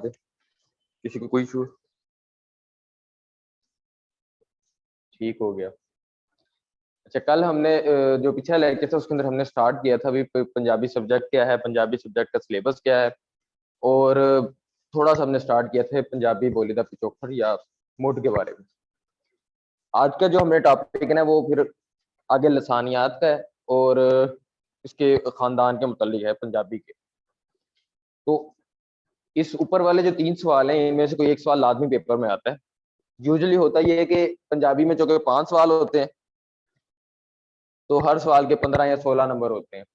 दे। किसी को कोई इशू? ठीक हो गया। अच्छा, कल हमने जो पिछला लेक्चर था उसके अंदर हमने स्टार्ट किया था अभी पंजाबी सब्जेक्ट क्या है, पंजाबी सब्जेक्ट का सिलेबस क्या है, और थोड़ा सा हमने स्टार्ट किया था पंजाबी बोली दा पिछोकड़ या मुड के बारे में। आज का जो हमें टॉपिक है ना वो फिर आगे लसानियात का है और इसके खानदान के मुतालिक है पंजाबी के। तो इस ऊपर वाले जो 3 सवाल हैं इनमें से कोई एक सवाल लाजमी पेपर में आता है। यूजुअली होता ये है कि पंजाबी में चूंकि 5 सवाल होते हैं तो हर सवाल के 15 या 16 नंबर होते हैं।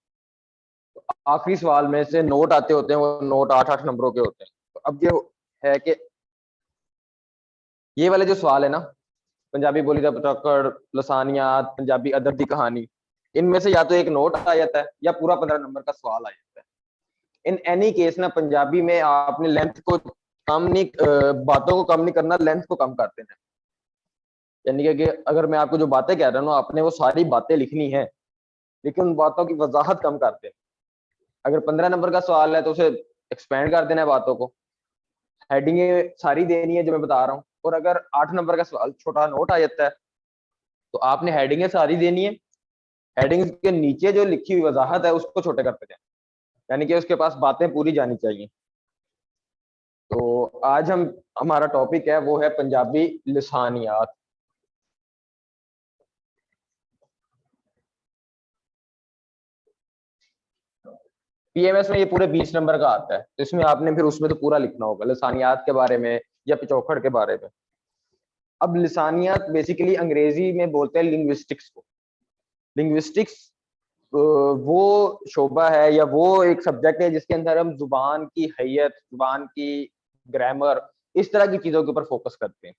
तो आखिरी सवाल में से नोट आते होते हैं, वो नोट 8-8 नंबरों के होते हैं। तो अब ये है कि ये वाले जो सवाल है ना, पंजाबी बोली दा पिछोकड़, लसानियात, पंजाबी अदब की कहानी, इनमें से या तो एक नोट आ जाता है या पूरा 15 नंबर का सवाल आ जाता है। इन एनी केस ना पंजाबी में आपने लेंथ को कम नहीं, बातों को कम नहीं करना, लेंथ को कम कर देना। यानी कि अगर मैं आपको जो बातें कह रहा हूँ आपने वो सारी बातें लिखनी है, लेकिन उन बातों की वजाहत कम कर देना। अगर 15 नंबर का सवाल है तो उसे एक्सपेंड कर देना है बातों को, हेडिंगें सारी देनी है जो मैं बता रहा हूँ। और अगर 8 नंबर का सवाल छोटा नोट आ जाता है तो आपने हेडिंगें सारी देनी है, हेडिंग्स के नीचे जो लिखी हुई वजाहत है उसको छोटे करते जाए, यानी कि उसके पास बातें पूरी जानी चाहिए। तो आज हमारा टॉपिक है वो है पंजाबी लिसानियात। पीएमएस में ये पूरे 20 नंबर का आता है, तो इसमें आपने फिर उसमें तो पूरा लिखना होगा लिसानियात के बारे में या पिछोकड़ के बारे में। अब लिसानियात बेसिकली अंग्रेजी में बोलते हैं लिंग्विस्टिक्स को। लिंग्विस्टिक्स वो शोबा है या वो एक सब्जेक्ट है जिसके अंदर हम जुबान की हैयत, जुबान की ग्रामर, इस तरह की चीजों के ऊपर फोकस करते हैं।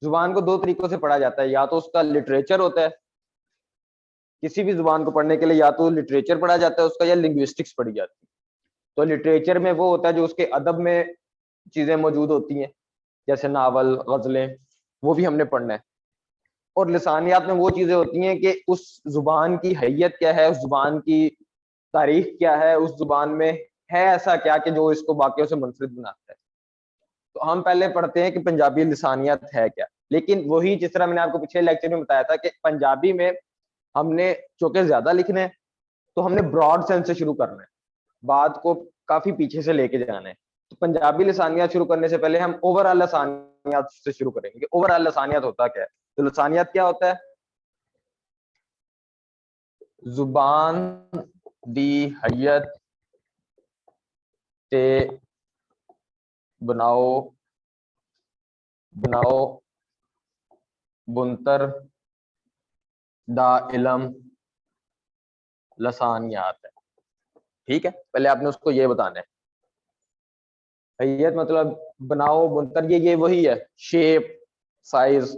जुबान को 2 तरीकों से पढ़ा जाता है, या तो उसका लिटरेचर होता है, किसी भी जुबान को पढ़ने के लिए या तो लिटरेचर पढ़ा जाता है उसका या लिंग्विस्टिक्स पढ़ी जाती है। तो लिटरेचर में वो होता है जो उसके अदब में चीजें मौजूद होती हैं, जैसे नावल, गजलें, वो भी हमने पढ़ना है। और लिसानियात में वो चीजें होती हैं कि उस जुबान की हैयत क्या है, उस जुबान की तारीख क्या है, उस जुबान में है ऐसा क्या कि जो इसको बाकियों से मुनफरिद बनाता है। तो हम पहले पढ़ते हैं कि पंजाबी लिसानियत है क्या। लेकिन वही जिस तरह मैंने आपको पिछले लेक्चर में बताया था कि पंजाबी में हमने चूंकि ज्यादा लिखने हैं तो हमने ब्रॉड सेंस से शुरू करना है, बात को काफी पीछे से लेके जाना है। तो पंजाबी लिसानियत शुरू करने से पहले हम ओवरऑल लिसानियत से शुरू करेंगे कि ओवरऑल लिसानियत होता क्या है। तो लिसानियत क्या होता है? जुबान दी हैयत ते बनाओ बनाओ बुनतर दा इलम लसानियात है। ठीक है, पहले आपने उसको ये बताना है। हैयत मतलब बनाओ बुनतर, ये वही है, शेप, साइज,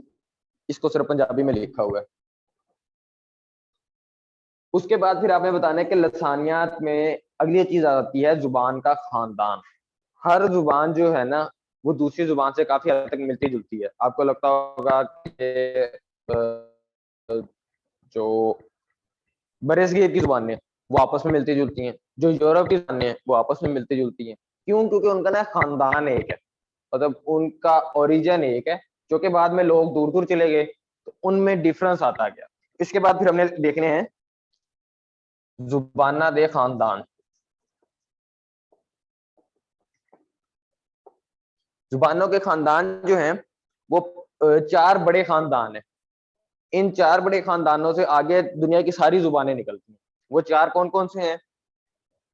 इसको सिर्फ पंजाबी में लिखा हुआ है। उसके बाद फिर आपने बताना है कि लसानियात में अगली चीज आती है जुबान का खानदान। हर जुबान जो है ना वो दूसरी जुबान से काफी हद तक मिलती जुलती है। आपको लगता होगा कि जो बरेसगीर की जुबानें वो आपस में मिलती जुलती हैं, जो यूरोप की जुबानें वो आपस में मिलती जुलती हैं। क्यों? क्योंकि उनका ना खानदान एक है, मतलब उनका ओरिजिन एक है, जो कि बाद में लोग दूर दूर चले गए तो उनमें डिफरेंस आता गया। इसके बाद फिर हमने देखने हैं जुबाना दे खानदान। जुबानों के खानदान जो हैं वो 4 बड़े खानदान हैं। इन 4 बड़े खानदानों से आगे दुनिया की सारी जुबानें निकलती हैं। वो 4 कौन कौन से हैं?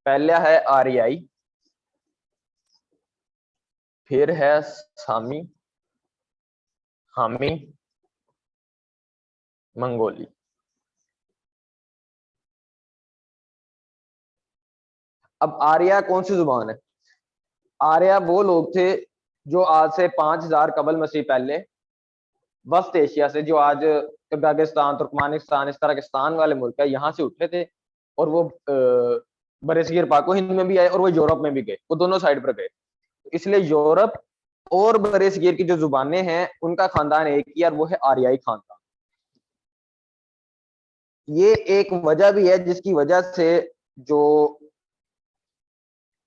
पहला है आर्याई, फिर है सामी, हामी, मंगोली। अब आर्या कौन सी जुबान है? आर्या वो लोग थे जो आज से 5000 कबल मसीह पहले वस्त एशिया से, जो आज कजाकिस्तान, तुर्कमानिस्तान, इस तरह के स्थान वाले मुल्क है, यहाँ से उठे थे और वो बरसगीर पाको हिंद में भी आए और वो यूरोप में भी गए, वो दोनों साइड पर गए। इसलिए यूरोप और बरसगीर की जो जुबानें हैं उनका खानदान एक ही और वो है आर्याई खानदान। ये एक वजह भी है जिसकी वजह से जो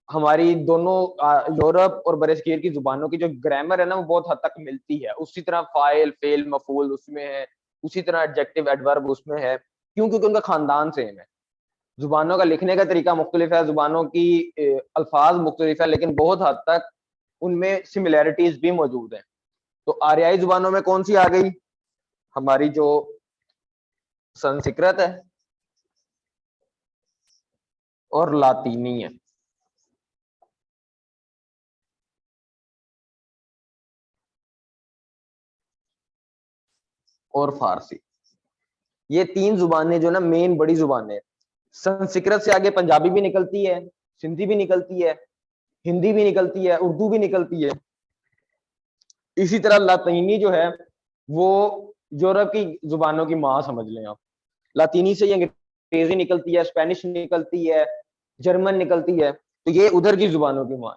हमारी दोनों यूरोप और बरसगीर की जुबानों की जो ग्रामर है ना, वो बहुत हद तक मिलती है। उसी तरह फाइल, फेल, मफूल उसमें है, उसी तरह एडजेक्टिव, एडवर्ब उसमें है। क्यों? क्योंकि उनका खानदान सेम है। जुबानों का लिखने का तरीका मुख्तलिफ है, जुबानों की अल्फाज मुख्तलिफ है, लेकिन बहुत हद तक उनमें सिमिलैरिटीज भी मौजूद है। तो आर्याई जुबानों में कौन सी आ गई? हमारी जो संस्कृत है और लातीनी है। और फारसी, ये तीन जुबानें जो ना मेन बड़ी जुबानें। संस्कृत से आगे पंजाबी भी निकलती है, सिंधी भी निकलती है, हिंदी भी निकलती है, उर्दू भी निकलती है। इसी तरह लातीनी जो है वो यूरोप की जुबानों की माँ समझ लें आप। लातीनी से ये अंग्रेजी निकलती है, स्पेनिश निकलती है, जर्मन निकलती है, तो ये उधर की जुबानों की माँ।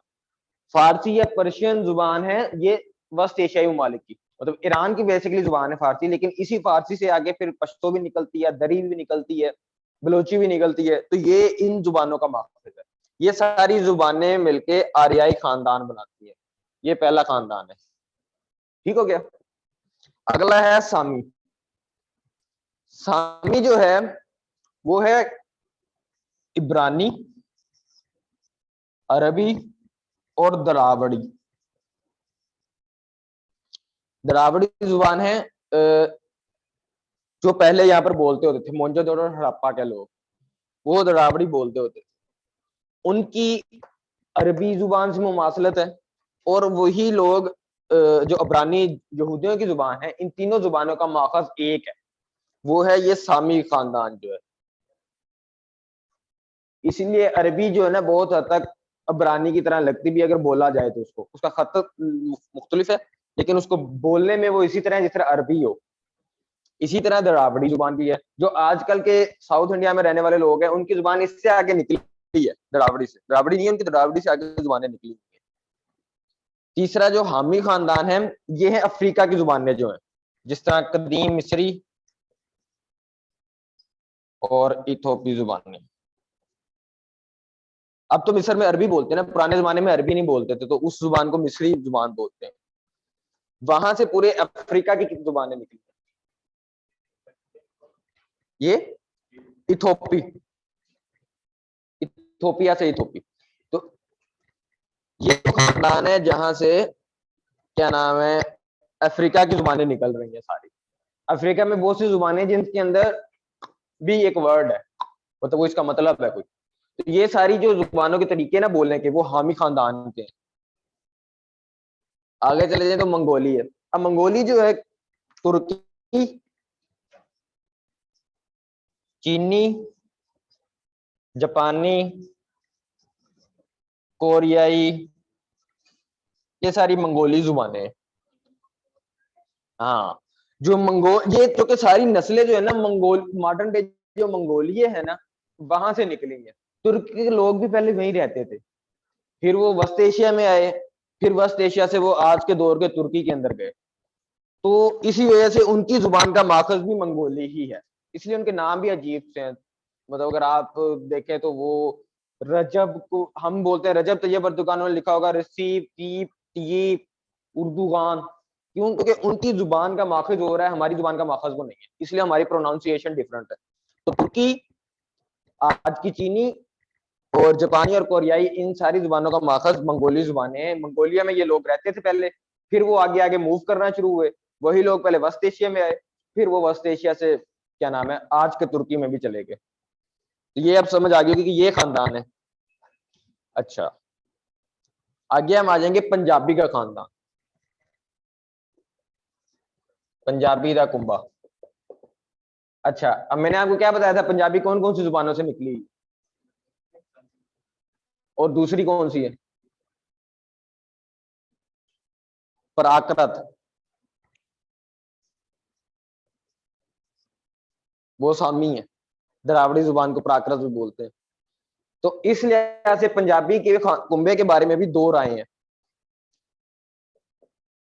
फारसी या पर्शियन जुबान है ये वस्त एशियाई ममालिक की, मतलब ईरान की बेसिकली जुबान है फारसी, लेकिन इसी फारसी से आगे फिर पश्तो भी निकलती है, दरी भी निकलती है, बलोची भी निकलती है। तो ये इन जुबानों का माखज है। ये सारी जुबानें मिलके आर्याई खानदान बनाती है। ये पहला खानदान है। ठीक हो गया। अगला है सामी। सामी जो है वो है इब्रानी, अरबी और द्रावड़ी। द्रावड़ी जुबान है जो पहले यहाँ पर बोलते होते थे, मोहनजोदड़ो और हड़प्पा के लोग, वो द्रावड़ी बोलते होते थे। उनकी अरबी जुबान से मुमासलत है, और वही लोग जो अब्रानी यहूदियों की जुबान है, इन तीनों जुबानों का माखज एक है, वो है ये सामी खानदान जो है। इसीलिए अरबी जो है ना बहुत हद तक अब्रानी की तरह लगती भी, अगर बोला जाए तो उसको, उसका खत मुख्तलिफ है, लेकिन उसको बोलने में वो इसी तरह जिस तरह अरबी हो। इसी तरह द्रावड़ी जुबान भी है। जो आजकल के साउथ इंडिया में रहने वाले लोग हैं, उनकी जुबान इससे आगे निकली है, द्रावड़ी से। द्रावड़ी नहीं है उनकी, द्रावड़ी से आगे जुबानें निकली है। तीसरा जो हामी खानदान है, ये है अफ्रीका की जुबानें जो है, जिस तरह कदीम मिस्री और इथोपी जुबानें। अब तो मिस्र में अरबी बोलते हैं ना, पुराने जमाने में अरबी नहीं बोलते थे, तो उस जुबान को मिस्री जुबान बोलते हैं। वहां से पूरे अफ्रीका की जुबानें निकली। ये इथोपी, इथोपिया से इथोपी। तो ये तो खानदान है जहां से क्या नाम है अफ्रीका की जुबानें निकल रही हैं सारी। अफ्रीका में बहुत सी जुबानें जिनके अंदर भी एक वर्ड है, मतलब वो इसका मतलब है कोई। तो ये सारी जो जुबानों के तरीके ना बोलने के, वो हामी खानदान के हैं। आगे चले जाए तो मंगोली है। अब मंगोली जो है तुर्की, चीनी, जापानी, कोरियाई, ये सारी मंगोली जुबानें हैं। हाँ, जो ये तो कि सारी नस्लें जो है ना मंगोल, मॉडर्न डे जो मंगोलिये है ना, वहां से निकली है। तुर्की के लोग भी पहले वहीं रहते थे, फिर वो वस्त एशिया में आए, फिर वस्त एशिया से वो आज के दौर के तुर्की के अंदर गए। तो इसी वजह से उनकी जुबान का माखज भी मंगोली ही है, इसलिए उनके नाम भी अजीब से हैं। मतलब अगर आप देखें तो वो रजब को हम बोलते हैं रजब तैयब अर्दुगान ने लिखा होगा रसीब तीप तीप उर्दूगान। क्यों? क्योंकि उनकी जुबान का माखज हो रहा है, हमारी जुबान का माखज वो नहीं है, इसलिए हमारी प्रोनाउंसिएशन डिफरेंट है। तो तुर्की, आज की चीनी और जापानी और कोरियाई, इन सारी जुबानों का माखज मंगोली जुबानें हैं। मंगोलिया में ये लोग रहते थे पहले, फिर वो आगे आगे मूव करना शुरू हुए। वही लोग पहले वस्त एशिया में आए, फिर वो वस्त एशिया से क्या नाम है आज के तुर्की में भी चले गए। तो ये अब समझ आ गई कि ये खानदान है। अच्छा, आगे हम आ जाएंगे पंजाबी का खानदान, पंजाबी का कुंबा। अच्छा, अब मैंने आपको क्या बताया था, पंजाबी कौन कौन सी जुबानों से निकली और दूसरी कौन सी है? प्राकृत, वो सामी है। द्राविड़ी जुबान को प्राकृत भी बोलते हैं। तो इस लिहाज से पंजाबी के कुंबे के बारे में भी दो राय हैं।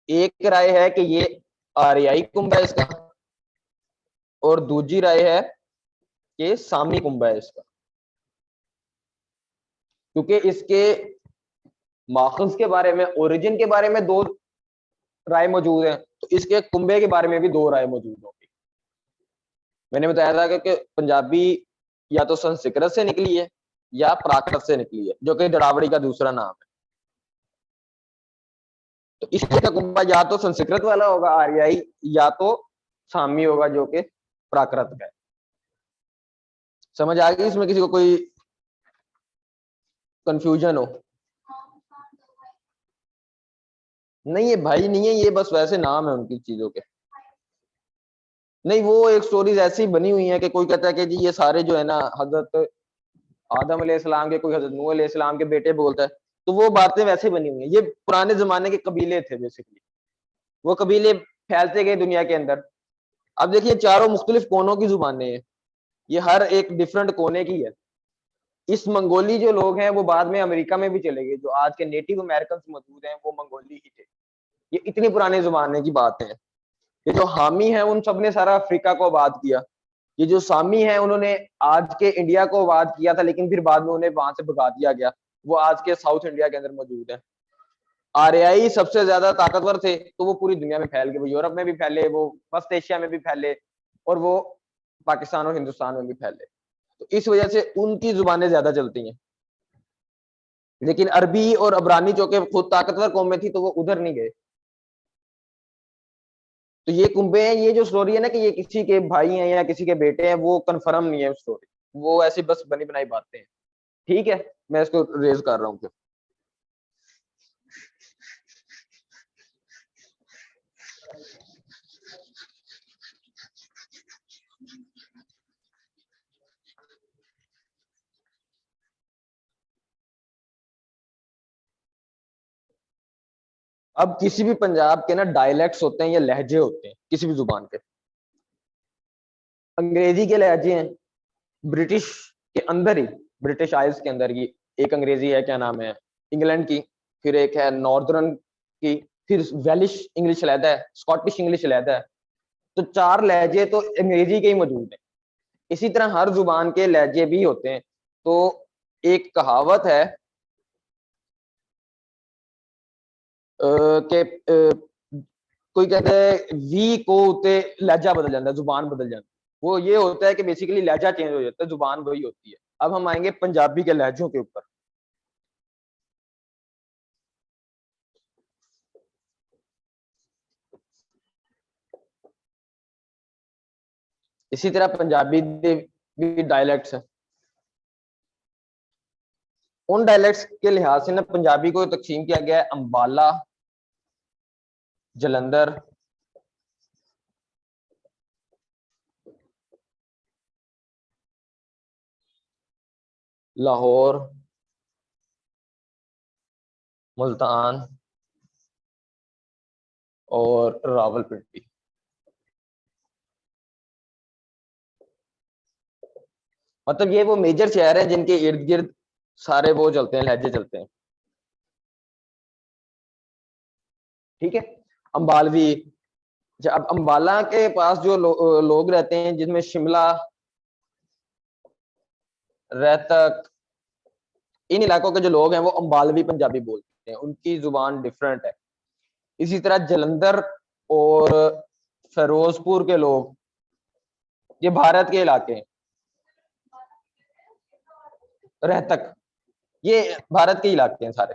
एक राय है कि ये आर्याई कुंबा है इसका, और दूसरी राय है कि सामी कुंबा है इसका। क्योंकि इसके माखज के बारे में, ओरिजिन के बारे में दो राय मौजूद है, तो इसके कुंबे के बारे में भी दो राय मौजूद होगी। मैंने बताया था कि पंजाबी या तो संस्कृत से निकली है या प्राकृत से निकली है, जो कि दड़ावड़ी का दूसरा नाम है। तो इसका कुंबा या तो संस्कृत वाला होगा आर्याई, या तो सामी होगा जो कि प्राकृत का है। समझ आ गई? इसमें किसी को कोई कंफ्यूजन हो? नहीं, ये भाई नहीं है, ये बस वैसे नाम है उनकी चीजों के। नहीं, वो एक स्टोरीज ऐसी बनी हुई है कि कोई कहता है कि जी ये सारे जो है ना हजरत आदम अलैहिस्सलाम के, कोई हजरत नूह अलैहिस्सलाम के बेटे बोलता है। तो वो बातें वैसे बनी हुई है, ये पुराने जमाने के कबीले थे बेसिकली। वो कबीले फैलते गए दुनिया के अंदर। अब देखिए चारों मुख्तलिफ कोनों की जुबानें हैं, ये हर एक डिफरेंट कोने की है। इस मंगोली जो लोग हैं वो बाद में अमेरिका में भी चले गए, जो आज के नेटिव अमेरिकन मौजूद हैं वो मंगोली ही थे। ये इतनी पुराने जमाने की बात है। ये जो हामी है उन सब ने सारा अफ्रीका को आबाद किया। ये जो सामी है उन्होंने आज के इंडिया को आबाद किया था, लेकिन फिर बाद में उन्हें वहां से भगा दिया गया। वो आज के साउथ इंडिया के अंदर मौजूद है। आर्याई सबसे ज्यादा ताकतवर थे, तो वो पूरी दुनिया में फैल गए। वो यूरोप में भी फैले, वो वेस्ट एशिया में भी फैले, और वो पाकिस्तान और हिंदुस्तान में भी फैले। तो इस वजह से उनकी जुबानें ज्यादा चलती हैं। लेकिन अरबी और अबरानी जो कि खुद ताकतवर कौमें थी, तो वो उधर नहीं गए। तो ये कुंभे हैं, ये जो स्टोरी है ना कि ये किसी के भाई हैं या किसी के बेटे हैं, वो कंफर्म नहीं है स्टोरी। वो ऐसी बस बनी बनाई बातें हैं। ठीक है, मैं इसको रेज कर रहा हूँ फिर। अब किसी भी पंजाब के ना डायलेक्ट्स होते हैं या लहजे होते हैं किसी भी जुबान के। अंग्रेजी के लहजे हैं, ब्रिटिश के अंदर ही, ब्रिटिश आइल्स के अंदर ही एक अंग्रेजी है, क्या नाम है, इंग्लैंड की। फिर एक है नॉर्दर्न की, फिर वेलिश इंग्लिश अलहदा है, स्कॉटिश इंग्लिश अलहदा है। तो चार लहजे तो अंग्रेजी के ही मौजूद हैं। इसी तरह हर जुबान के लहजे भी होते हैं। तो एक कहावत है कि कोई कहता है वी को उते लहजा बदल जाता है, जुबान बदल जाती है। वो ये होता है कि बेसिकली लहजा चेंज हो जाता है, जुबान वही होती है। अब हम आएंगे पंजाबी के लहजों के ऊपर। इसी तरह पंजाबी के भी डायलेक्ट्स हैं। उन डायलेक्ट्स के लिहाज से ना पंजाबी को तकसीम किया गया है अंबाला, जलंधर, लाहौर, मुल्तान और रावलपिंडी। मतलब ये वो मेजर शहर हैं जिनके इर्द गिर्द सारे वो चलते हैं, लहजे चलते हैं। ठीक है। अंबालवी, अब अंबाला के पास जो लोग रहते हैं, जिसमें शिमला, रहतक, इन इलाकों के जो लोग हैं वो अंबालवी पंजाबी बोलते हैं, उनकी जुबान डिफरेंट है। इसी तरह जलंधर और फिरोजपुर के लोग, ये भारत के इलाके हैं। रहतक, ये भारत के इलाके हैं सारे।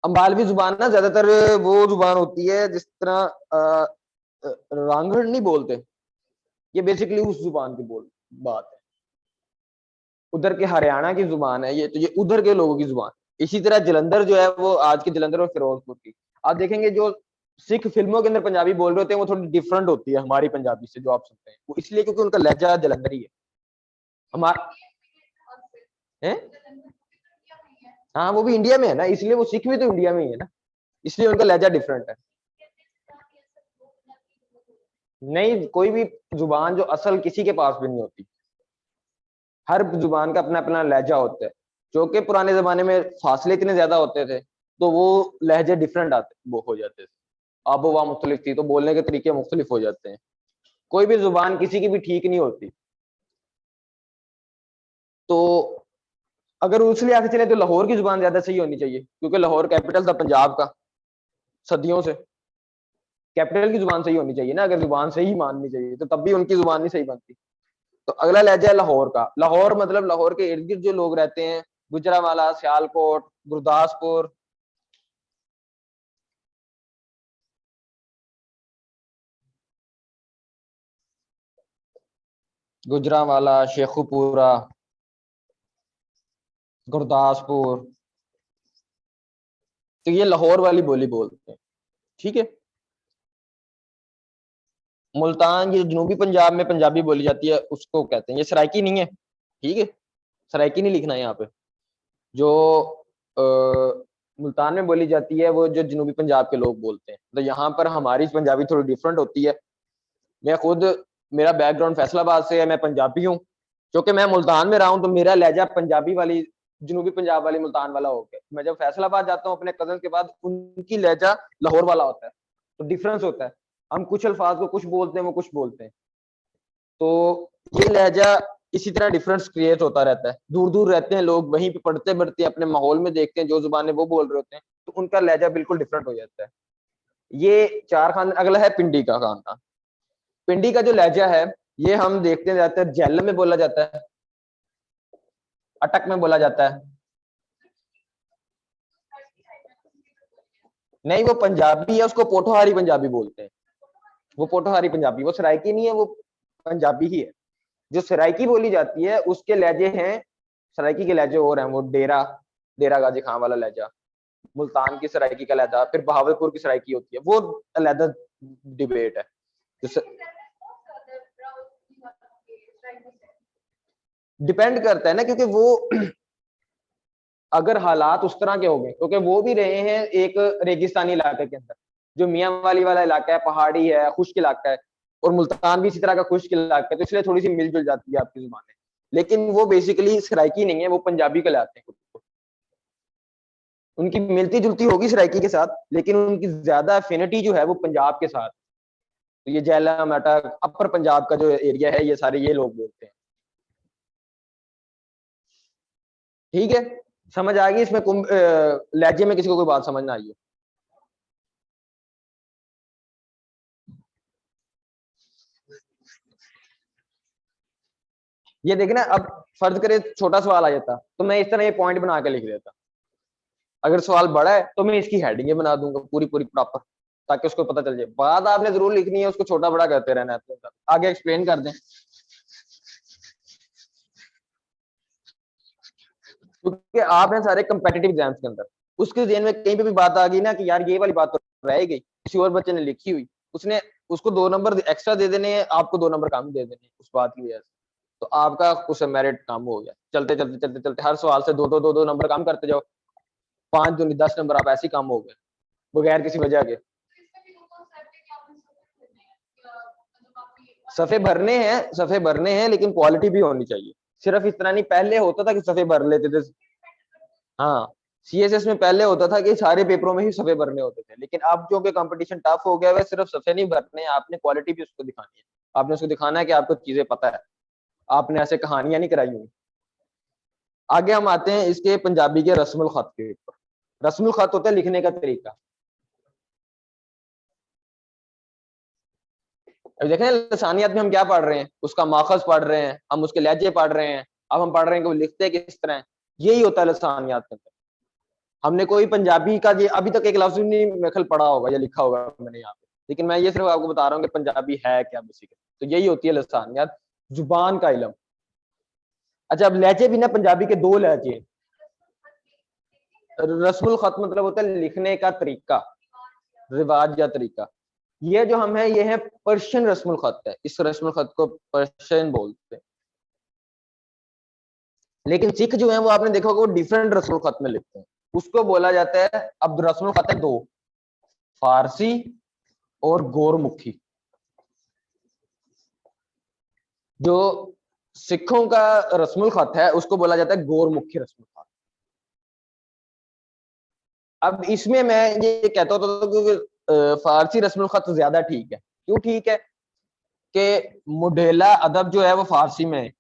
अंबालवी जुबान ना ज्यादातर वो जुबान होती है जिस तरह रांगड़ नहीं बोलते, ये बेसिकली उस जुबान की बोल बात है। उधर के हरियाणा की जुबान है ये, तो ये उधर के लोगों की जुबान। इसी तरह जलंधर जो है वो आज के जलंधर और फिरोजपुर की। आप देखेंगे जो सिख फिल्मों के अंदर पंजाबी बोल रहे होते हैं वो थोड़ी डिफरेंट होती है हमारी पंजाबी से जो आप सुनते हैं, वो इसलिए क्योंकि उनका लहजा जलंधरी है। हमारा है, हाँ वो भी इंडिया में है ना, इसलिए वो सिख भी तो इंडिया में ही है ना, इसलिए उनका लहजा डिफरेंट है। नहीं, कोई भी जुबान जो असल किसी के पास भी नहीं होती, हर जुबान का अपना अपना लहजा होता है। जो कि पुराने जमाने में फासले इतने ज्यादा होते थे तो वो लहजे डिफरेंट आते वो हो जाते थे, आबो हवा मुख्तलिफ थी तो बोलने के तरीके मुख्तलिफ हो जाते हैं। कोई भी जुबान किसी की भी ठीक नहीं होती। तो अगर उस लिहाज से चले तो लाहौर की जुबान ज्यादा सही होनी चाहिए, क्योंकि लाहौर कैपिटल था पंजाब का सदियों से। कैपिटल की जुबान सही होनी चाहिए ना, अगर जुबान सही माननी चाहिए तो तब भी उनकी जुबान नहीं सही बनती। तो अगला लहजा है लाहौर का। लाहौर मतलब लाहौर के इर्द गिर्द जो लोग रहते हैं, गुजरावाला, सियालकोट, गुरदासपुर, गुजरावाला, शेखुपुरा, गुरदासपुर, तो ये लाहौर वाली बोली बोलते हैं। ठीक है। मुल्तान, ये जनूबी पंजाब में पंजाबी बोली जाती है, उसको कहते हैं, ये सराइकी नहीं है। ठीक है, सराइकी नहीं लिखना है यहाँ पे। जो मुल्तान में बोली जाती है वो जो जनूबी पंजाब के लोग बोलते हैं। तो यहाँ पर हमारी पंजाबी थोड़ी डिफरेंट होती है। मैं खुद, मेरा बैकग्राउंड फैसलाबाद से है, मैं पंजाबी हूँ, क्योंकि मैं मुल्तान में रहा हूँ तो मेरा लहजा पंजाबी वाली, जनूबी पंजाब वाली मुल्तान वाला हो गया। मैं जब फैसलाबाद जाता हूँ अपने कजन के बाद, उनकी लहजा लाहौर वाला होता है, तो डिफरेंस होता है। हम कुछ अल्फाज को कुछ बोलते हैं, वो कुछ बोलते हैं, तो ये लहजा इसी तरह डिफरेंस क्रिएट होता रहता है। दूर दूर रहते हैं लोग, वहीं पे पढ़ते बढ़ते अपने माहौल में देखते हैं जो जुबानें वो बोल रहे होते हैं, तो उनका लहजा बिल्कुल डिफरेंट हो जाता है। ये चार खान। अगला है पिंडी का खानदान। पिंडी का जो लहजा है, ये हम देखते जाते हैं, झेलम में बोला जाता है, अटक में बोला जाता है। नहीं, वो पंजाबी है, उसको पोठोहारी पंजाबी बोलते हैं। वो पोठोहारी पंजाबी, वो सराइकी नहीं है, वो पंजाबी ही है। जो सराइकी बोली जाती है उसके लहजे हैं, सराइकी के लहजे और हैं, वो डेरा, डेरा गाजी खां वाला लहजा, मुल्तान की सराइकी का लहजा, फिर बहावलपुर की सराइकी होती है, वो अलग डिबेट है। डिपेंड करता है ना, क्योंकि वो अगर हालात उस तरह के हो गए, क्योंकि वो भी रहे हैं एक रेगिस्तानी इलाके के अंदर, जो मियाँ वाली वाला इलाका है, पहाड़ी है, खुश्क इलाका है, और मुल्तान भी इसी तरह का खुश्क इलाका है, तो इसलिए थोड़ी सी मिलजुल जाती है आपकी जुबानें। लेकिन वो बेसिकली सराइकी नहीं है, वो पंजाबी कहलाते हैं खुद को। उनकी मिलती जुलती होगी सराइकी के साथ, लेकिन उनकी ज्यादा एफिनिटी जो है वो पंजाब के साथ। तो ये झेलम, अटक, अपर पंजाब का जो एरिया है, ये सारे ये लोग बोलते हैं। ठीक है, समझ आ गई इसमें? लहजे में किसी को कोई बात समझ ना आई हो? ये देखे ना, अब फर्ज करे छोटा सवाल आ जाता तो मैं इस तरह ये पॉइंट बना के लिख देता। अगर सवाल बड़ा है तो मैं इसकी हेडिंग बना दूंगा पूरी पूरी प्रॉपर, ताकि उसको पता चल जाए। बात आपने जरूर लिखनी है, उसको छोटा बड़ा करते रहना है, तो आगे एक्सप्लेन कर दें। क्योंकि आप हैं सारे कंपेटिटिव एग्जाम्स के अंदर, उसके जेन में कहीं पे भी बात आ गई ना कि यार ये वाली बात तो रह गई, किसी और बच्चे ने लिखी हुई, उसने उसको 2 नंबर एक्स्ट्रा दे देने हैं, आपको 2 नंबर कम दे देने हैं उस बात की वजह से। तो आपका कुछ मेरिट कम हो गया। चलते चलते चलते चलते हर सवाल से दो नंबर कम करते जाओ, 5 दूनी 10 नंबर आप ऐसे ही कम हो गए बगैर किसी वजह के। सफे भरने हैं, लेकिन क्वालिटी भी होनी चाहिए। सिर्फ इतना नहीं, पहले होता था कि सफे भर लेते थे। हाँ, सीएसएस में पहले होता था कि सारे पेपरों में ही सफे भरने होते थे, लेकिन अब जो कि कंपटीशन टफ हो गया है, सिर्फ सफे नहीं भरने, आपने क्वालिटी भी उसको दिखानी है। आपने उसको दिखाना है कि आपको चीजें पता है, आपने ऐसे कहानियां नहीं कराई हुई। आगे हम आते हैं इसके पंजाबी के रस्मुल खत के ऊपर। रस्मुल खत होता है लिखने का तरीका। अब देखें, लसानियत में हम क्या पढ़ रहे हैं, उसका माखज पढ़ रहे हैं, हम उसके लहजे पढ़ रहे हैं। अब हम पढ़ रहे हैं कि वो लिखते किस तरह है। यही होता है लसानियत के अंदर। हमने कोई पंजाबी का ये अभी तक एक लफ्ज नहीं मेरे ख्याल पढ़ा होगा या लिखा होगा मैंने यहाँ पे, लेकिन मैं ये सिर्फ आपको बता रहा हूँ कि पंजाबी है क्या बेसिकली। तो यही होती है लसानियत, जुबान का इलम। अच्छा, अब लहजे भी ना, पंजाबी के 2 लहजे। रस्मुल खत मतलब होता है लिखने का तरीका, रिवाज या तरीका। ये जो हम है, ये है पर्शियन रस्मुल खत है, इस रस्मुल खत को पर्शियन बोलते हैं। लेकिन सिख जो है वो आपने देखा होगा वो डिफरेंट रस्मुल खत में लिखते हैं, उसको बोला जाता है, अब रस्मुल खत है 2, फारसी और गोरमुखी। जो सिखों का रस्मुल खत है उसको बोला जाता है गोरमुखी रस्मुल खत। अब इसमें मैं ये कहता होता था क्योंकि फारसी रस्मुल खत ज्यादा ठीक है। क्यों ठीक है? कि मुडेला अदब जो है वो फारसी में है,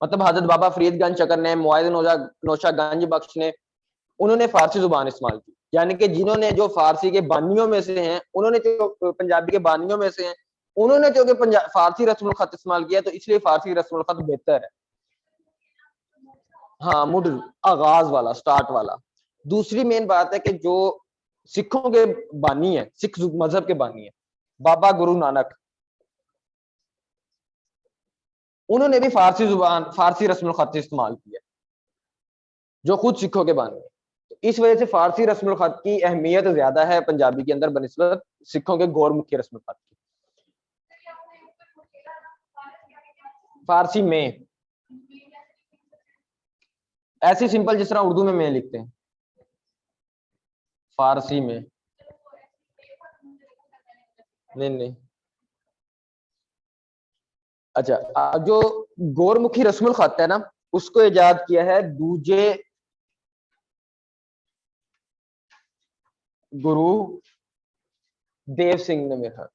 मतलब हजरत बाबा फरीदगंज चकर ने, मुआज़ नौशागंज बख्श ने, उन्होंने फारसी जुबान इस्तेमाल की। यानी कि जिन्होंने जो फारसी के बानियों में से हैं, उन्होंने जो पंजाबी के बानियों में से हैं, उन्होंने जो कि फारसी रस्मुल खत इस्तेमाल किया, तो इसलिए फारसी रस्मुल खत बेहतर है। हाँ, मुड आगाज वाला, स्टार्ट वाला। दूसरी मेन बात है कि जो सिखों के बानी है, सिख मजहब के बानी है, बाबा गुरु नानक, उन्होंने भी फारसी जुबान, फारसी रस्मुल खत इस्तेमाल किया, जो खुद सिखों के बानी है। तो इस वजह से फारसी रस्मुल खत की अहमियत ज्यादा है पंजाबी के अंदर बनिस्बत सिखों के गौरमुखी रस्मुल खत की। फारसी में ऐसी सिंपल जिस तरह उर्दू में लिखते हैं, फारसी में नहीं। अच्छा, जो गौरमुखी रस्मुल खत है ना, उसको इजाद किया है दूजे गुरु देव सिंह ने मेरा।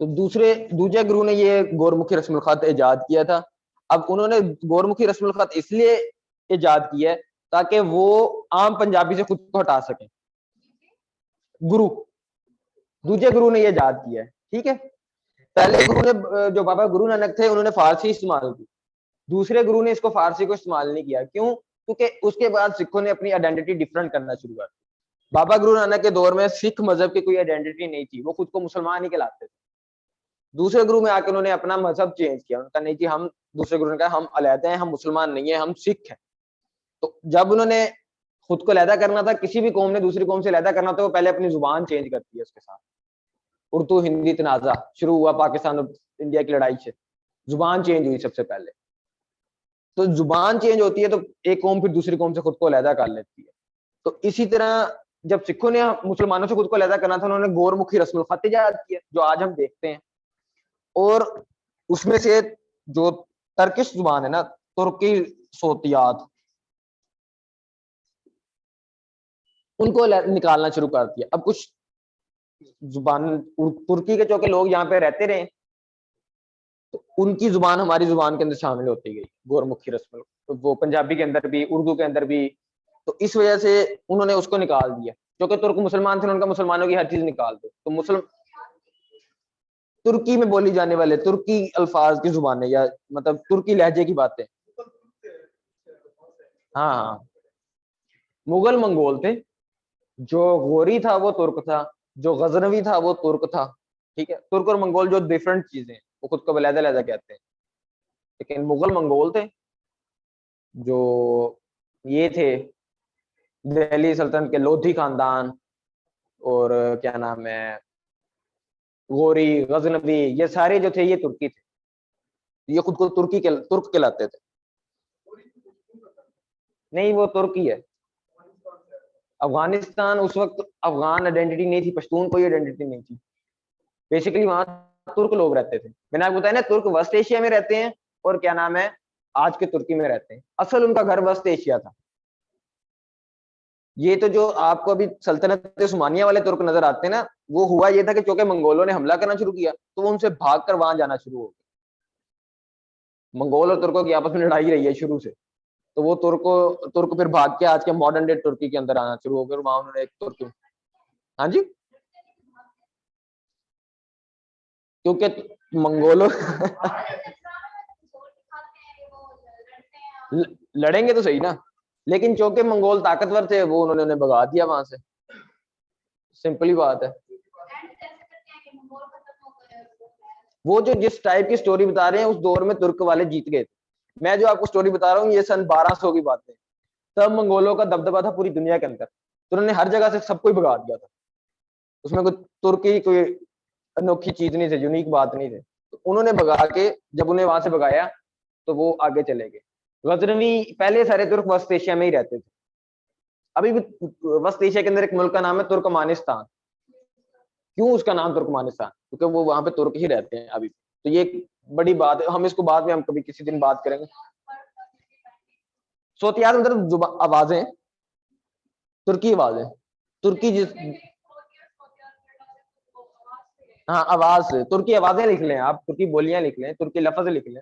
तो दूजे गुरु ने ये गौरमुखी रस्मुल खत इजाद किया था। अब उन्होंने गौरमुखी रस्मुल खत इसलिए इजाद किया है ताकि वो आम पंजाबी से खुद को हटा सके। गुरु, दूजे गुरु ने ये इजाद किया है, ठीक है। पहले गुरु ने, जो बाबा गुरु नानक थे, उन्होंने फारसी इस्तेमाल की। दूसरे गुरु ने इसको फारसी को इस्तेमाल नहीं किया। क्यों? क्योंकि उसके बाद सिखों ने अपनी आइडेंटिटी डिफरेंट करना शुरू कर दी। बाबा गुरु नानक के दौर में सिख मजहब की कोई आइडेंटिटी नहीं थी, वो खुद को मुसलमान ही कहलाते थे। दूसरे गुरु में आके उन्होंने अपना मजहब चेंज किया। उनका नहीं कि हम, दूसरे गुरु ने कहा हम अलहदा हैं, हम मुसलमान नहीं है, हम सिख हैं। तो जब उन्होंने खुद को अलहदा करना था, किसी भी कौम ने दूसरी कौम से अलहदा करना था, वो पहले अपनी जुबान चेंज करती है उसके साथ। उर्दू हिंदी तनाजा शुरू हुआ पाकिस्तान और इंडिया की लड़ाई से, जुबान चेंज हुई सबसे पहले। तो जुबान चेंज होती है तो एक कौम फिर दूसरी कौम से खुद को अलहदा कर लेती है। तो इसी तरह जब सिखों ने मुसलमानों से खुद को अलहदा करना था, उन्होंने गौरमुखी रस्मुल खत इजाद किया, जो आज हम देखते हैं। और उसमें से जो टर्किश जुबान है ना, तुर्की सोतियात, उनको निकालना शुरू कर दिया। अब कुछ जुबान, तुर्की के चौके लोग यहाँ पे रहते रहे, तो उनकी जुबान हमारी जुबान के अंदर शामिल होती गई, गौरमुखी रस्म, तो वो पंजाबी के अंदर भी, उर्दू के अंदर भी। तो इस वजह से उन्होंने उसको निकाल दिया। क्योंकि तुर्क मुसलमान थे, उनका मुसलमानों की हर चीज निकाल दो। तो मुसलमान, तुर्की में बोली जाने वाले तुर्की अल्फाज की जुबानें, या मतलब तुर्की लहजे की बातें। हाँ हाँ, मुगल मंगोल थे। जो गोरी था वो तुर्क था, जो गजनवी था वो तुर्क था। ठीक है, तुर्क और मंगोल जो डिफरेंट चीजें, वो खुद को अलग-अलग कहते हैं। लेकिन मुगल मंगोल थे, जो ये थे दिल्ली सल्तनत के लोधी खानदान, और क्या नाम है, गोरी, गजनवी, ये सारे जो थे ये तुर्की थे। ये खुद को तुर्क कहलाते थे। नहीं, वो तुर्की है। अफगानिस्तान उस वक्त अफगान आइडेंटिटी नहीं थी, पश्तून कोई आइडेंटिटी नहीं थी। बेसिकली वहां तुर्क लोग रहते थे। मैंने आपको बताया ना, तुर्क वेस्ट एशिया में रहते हैं, और क्या नाम है, आज के तुर्की में रहते हैं। असल उनका घर वेस्ट एशिया था। ये तो जो आपको अभी सल्तनत उस्मानिया वाले तुर्क नजर आते हैं ना, वो हुआ ये था कि चूंकि मंगोलों ने हमला करना शुरू किया, तो वो उनसे भागकर वहां जाना शुरू हो गए। मंगोल और तुर्कों की आपस में लड़ाई रही है शुरू से। तो वो तुर्क फिर भाग के आज के मॉडर्न डे तुर्की के अंदर आना शुरू हो गए, वहां उन्होंने एक तुर्की। हाँ जी, क्योंकि मंगोलों लड़ेंगे तो सही ना, लेकिन चूंकि मंगोल ताकतवर थे, वो उन्होंने उन्हें भगा दिया वहां से। सिंपल ही बात है। वो जो जिस टाइप की स्टोरी बता रहे हैं, उस दौर में तुर्क वाले जीत गए थे। मैं जो आपको स्टोरी बता रहा हूँ, ये सन 1200 की बात है। तब मंगोलों का दबदबा था पूरी दुनिया के अंदर, तो उन्होंने हर जगह से सबको ही भगा दिया था। उसमें कोई तुर्की कोई अनोखी चीज नहीं थी, यूनिक बात नहीं थी। तो उन्होंने भगा के, जब उन्हें वहां से भगाया, तो वो आगे चले गए। गजनवी, पहले सारे तुर्क वेस्ट एशिया में ही रहते थे। अभी भी वेस्ट एशिया के अंदर एक मुल्क का नाम है तुर्कमानिस्तान। क्यों उसका नाम तुर्कमानिस्तान? क्योंकि वो वहां पे तुर्क ही रहते हैं अभी। तो ये एक बड़ी बात है, हम इसको बाद में, हम कभी किसी दिन बात करेंगे। सोतियात मतलब आवाजें, तुर्की आवाजें, तुर्की जिस, हाँ आवाज से, तुर्की आवाजें लिख लें आप, तुर्की बोलियां लिख लें, तुर्की लफ्ज लिख लें।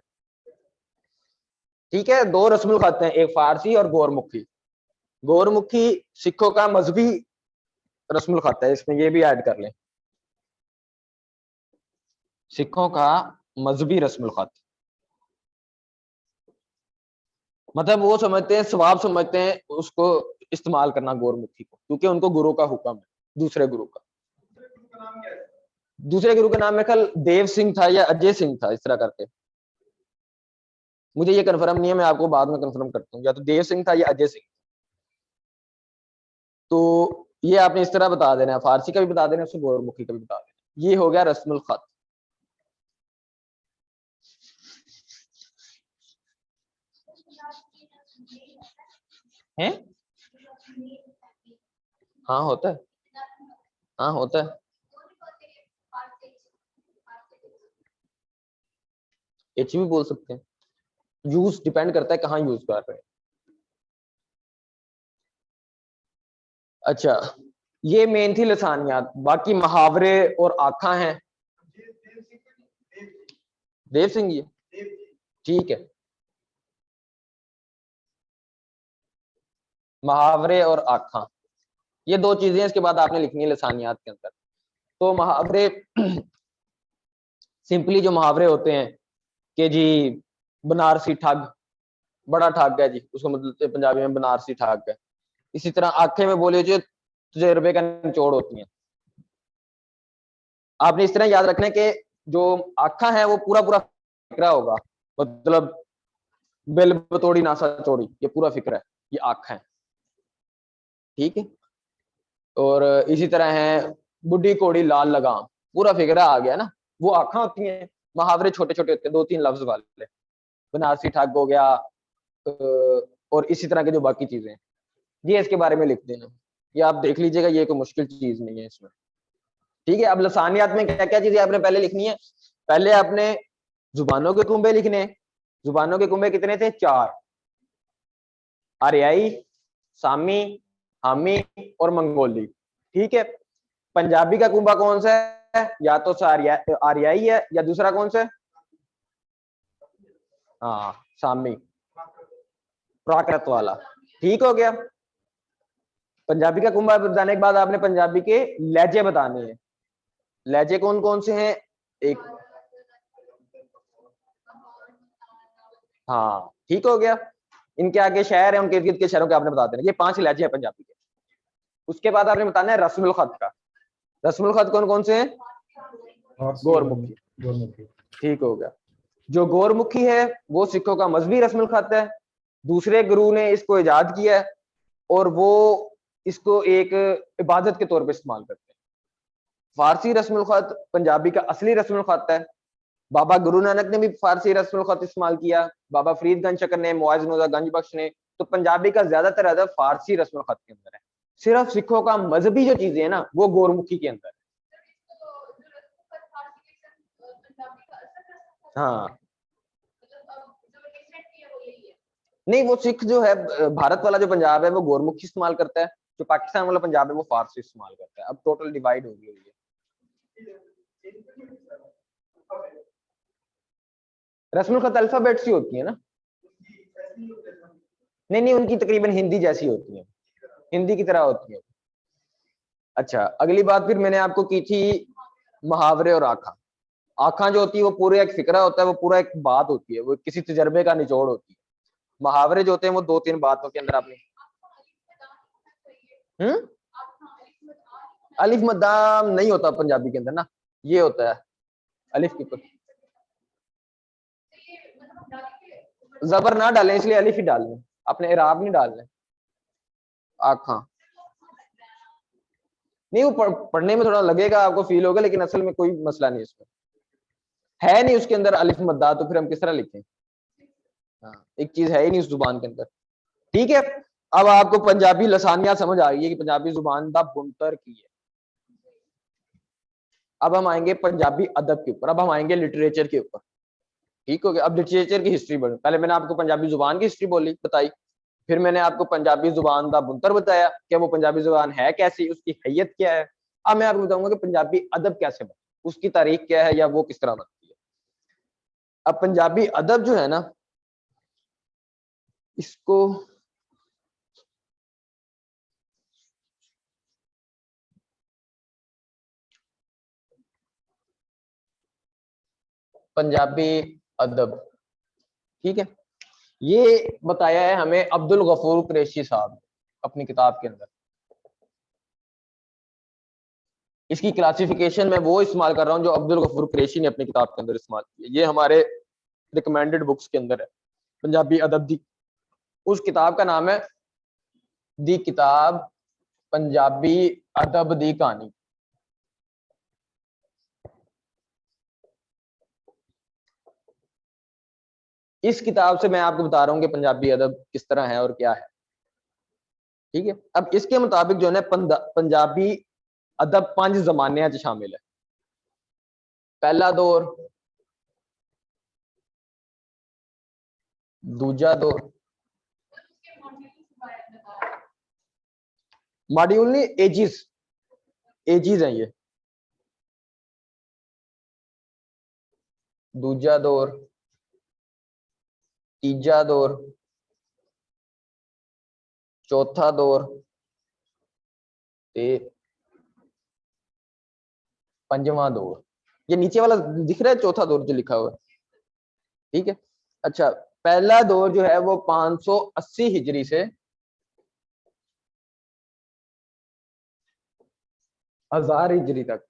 ठीक है, दो रस्मुल खत हैं, एक फारसी और गोरमुखी। गोरमुखी सिखों का मजहबी रस्मुल खत है, इसमें ये भी ऐड कर लें, सिखों का मजहबी रस्मुल खत। मतलब वो समझते हैं, सवाब समझते हैं उसको इस्तेमाल करना गोरमुखी को, क्योंकि उनको गुरु का हुक्म है, दूसरे गुरु का। दूसरे गुरु का नाम मेरे ख्याल देव सिंह था या अजय सिंह था, इस तरह करके। मुझे ये कंफर्म नहीं है, मैं आपको बाद में कंफर्म करता हूँ, या तो देव सिंह था या अजय सिंह। तो ये आपने इस तरह बता देना है, फारसी का भी बता देना, उसको गोरमुखी का भी बता देना। ये हो गया रस्मुल खत है। हाँ होता है, हाँ होता है। एच भी बोल सकते हैं, यूज डिपेंड करता है कहाँ यूज कर रहे हैं। अच्छा, ये मेन थी लसानियात, बाकी मुहावरे और आखा हैं। देव सिंह ये, ठीक है। मुहावरे और आखा, ये दो चीजें इसके बाद आपने लिखनी है लसानियात के अंदर। तो मुहावरे सिंपली जो मुहावरे होते हैं कि जी बनारसी ठग, बड़ा ठग है जी, उसको मतलब पंजाबी में बनारसी ठग है। इसी तरह आंखें में बोले जो तजुर्बे का निचोड़ होती हैं। आपने इस तरह याद रखना है कि जो आखा है वो पूरा पूरा फिक्रा होगा, मतलब बिल बतोड़ी नासा चोड़ी, ये पूरा फिक्र है, ये आखा है। ठीक है, और इसी तरह है बुढ़ी कोड़ी लाल लगाम, पूरा फिक्रा आ गया ना, वो आखा होती हैं। मुहावरे छोटे छोटे होते हैं, दो तीन लफ्ज वाले, बनारसी ठग हो गया, और इसी तरह के जो बाकी चीजें हैं, ये इसके बारे में लिख देना। ये आप देख लीजिएगा, ये कोई मुश्किल चीज नहीं है इसमें। ठीक है, अब लसानियात में क्या क्या चीजें आपने पहले लिखनी है। पहले आपने जुबानों के कुंबे लिखने हैं। जुबानों के कुंबे कितने थे? 4, आर्याई, सामी, हामी और मंगोली। ठीक है, पंजाबी का कुंबा कौन सा है? या तो आर्याई है, या दूसरा कौन सा है? हाँ सामी, प्राकृत वाला। ठीक हो गया। पंजाबी का कुंबा बताने के बाद आपने पंजाबी के लहजे बताने हैं। लहजे कौन कौन से हैं? एक, हाँ ठीक हो गया। इनके आगे शहर है, उनके इर्द गिर्द के शहरों के आपने बता देना। ये 5 लहजे हैं पंजाबी के। उसके बाद आपने बताना है रस्मुल खत का। रस्मुल खत कौन कौन से हैं? गोरमुखी। ठीक हो गया। जो गोरमुखी है वो सिखों का मजहबी रस्मुल खत है, दूसरे गुरु ने इसको इजाद किया है, और वो इसको एक इबादत के तौर पर इस्तेमाल करते हैं। फारसी रस्मुल खत पंजाबी का असली रस्मुल खत है। बाबा गुरु नानक ने भी फारसी रस्मुल खत इस्तेमाल किया, बाबा फरीद गंज शकर ने, मुआज नूजा गंज बख्श ने। तो पंजाबी का ज्यादातर अदब फारसी रस्मुल खत के अंदर है। सिर्फ सिखों का मजहबी जो चीजें है ना, वो गोरमुखी के अंदर है। हाँ नहीं, वो सिख जो है, भारत वाला जो पंजाब है वो गोरमुखी इस्तेमाल करता है, जो पाकिस्तान वाला पंजाब है वो फारसी इस्तेमाल करता है। अब टोटल डिवाइड हो गई है। रस्मुल खत अल्फाबेट सी होती है ना? नहीं नहीं, उनकी तकरीबन हिंदी जैसी होती है, हिंदी की तरह होती है। अच्छा, अगली बात फिर मैंने आपको की थी मुहावरे और आखा। आखा जो होती है वो पूरा एक फिक्रा होता है, वो पूरा एक बात होती है, वो किसी तजर्बे का निचोड़ होती है। मुहावरे जो होते हैं वो 2-3 बातों के अंदर आपने, हम्म, अलिफ मद्दाम नहीं होता पंजाबी के अंदर ना, ये होता है अलिफ के ऊपर जबर ना डालें, इसलिए अलिफ ही डाल लें, अपने इराब नहीं डालने। आखा नहीं, वो पढ़ने में थोड़ा लगेगा, आपको फील होगा, लेकिन असल में कोई मसला नहीं इसमें है, नहीं उसके अंदर अलिफ मद्दा, तो फिर हम किस तरह लिखें? हाँ, एक चीज है ही नहीं उस जुबान के अंदर। ठीक है, अब आपको पंजाबी लसानिया समझ आ गई है कि पंजाबी जुबान दा बुनतर की है। अब हम आएंगे पंजाबी अदब के ऊपर, अब हम आएंगे लिटरेचर के ऊपर। ठीक हो गया, अब लिटरेचर की हिस्ट्री बढ़, पहले मैंने आपको पंजाबी जुबान की हिस्ट्री बोली बताई, फिर मैंने आपको पंजाबी जुबान दा बुनतर बताया कि वो पंजाबी जुबान है कैसी, उसकी हैयत क्या है। अब मैं आपको बताऊंगा कि पंजाबी अदब कैसे बना। उसकी तारीख क्या है या वो किस तरह बनती है। अब पंजाबी अदब जो है ना, इसको पंजाबी अदब, ठीक है, ये बताया है हमें अब्दुल गफूर कुरैशी साहब अपनी किताब के अंदर। इसकी क्लासिफिकेशन में वो इस्तेमाल कर रहा हूँ जो अब्दुल गफूर कुरैशी ने अपनी किताब के अंदर इस्तेमाल किया। ये हमारे रिकमेंडेड बुक्स के अंदर है, पंजाबी अदब दी, उस किताब का नाम है दी किताब पंजाबी अदब दी कहानी। इस किताब से मैं आपको बता रहा हूँ कि पंजाबी अदब किस तरह है और क्या है, ठीक है। अब इसके मुताबिक जो है पंजाबी अदब 5 जमाने शामिल है। पहला दौर, दूजा दौर, मॉड्यूल नहीं, एजिस, एजिस है ये। दूजा दौर, तीजा दौर, चौथा दौर, पंजवां दौर। ये नीचे वाला दिख रहा है चौथा दौर जो लिखा हुआ है, ठीक है। अच्छा, पहला दौर जो है वो 580 हिजरी से 1000 हिजरी तक।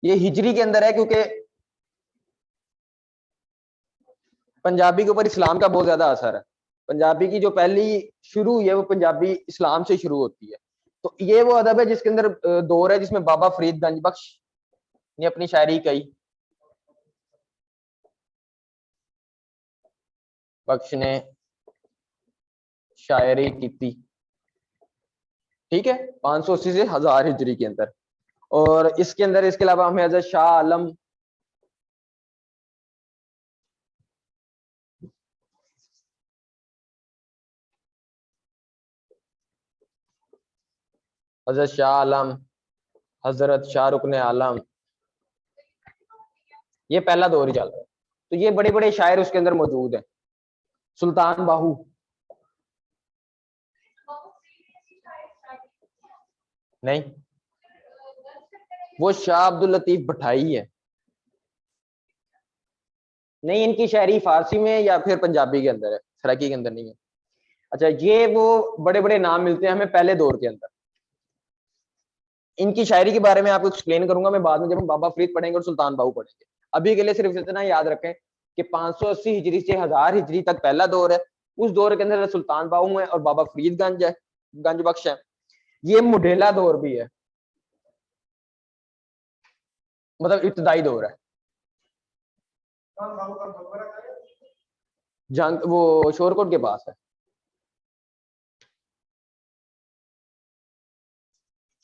ये हिजरी के अंदर है क्योंकि पंजाबी के ऊपर इस्लाम का बहुत ज्यादा असर है। पंजाबी की जो पहली शुरू हुई है वो पंजाबी इस्लाम से शुरू होती है। तो ये वो अदब है जिसके अंदर दौर है जिसमें बाबा फरीद गंज बख्श ने अपनी शायरी कही, बख्श ने शायरी की थी, ठीक है, 580 से 1000 हिजरी के अंदर। और इसके अंदर इसके अलावा हमें हजरत शाह आलम, हजरत शाह आलम, हजरत शाहरुख ने आलम, ये पहला दौर ही चल रहा है। तो ये बड़े बड़े शायर उसके अंदर मौजूद हैं। सुल्तान बाहू, नहीं, वो शाह अब्दुल लतीफ भटाई है। नहीं, इनकी शायरी फारसी में या फिर पंजाबी के अंदर है, सराकी के अंदर नहीं है। अच्छा, ये वो बड़े बड़े नाम मिलते हैं हमें पहले दौर के अंदर। इनकी शायरी के बारे में आपको एक्सप्लेन करूंगा मैं बाद में, जब हम बाबा फरीद पढ़ेंगे और सुल्तान बाहू पढ़ेंगे। अभी के लिए सिर्फ इतना याद रखें कि 580 हिजरी से 1000 हिजरी तक पहला दौर है। उस दौर के अंदर सुल्तान बाहू है और बाबा फरीद गंज है, गंज बख्श है। ये मुढेला दौर भी है, मतलब इब्तदाई दौर है। जंग वो शोरकोट के पास है,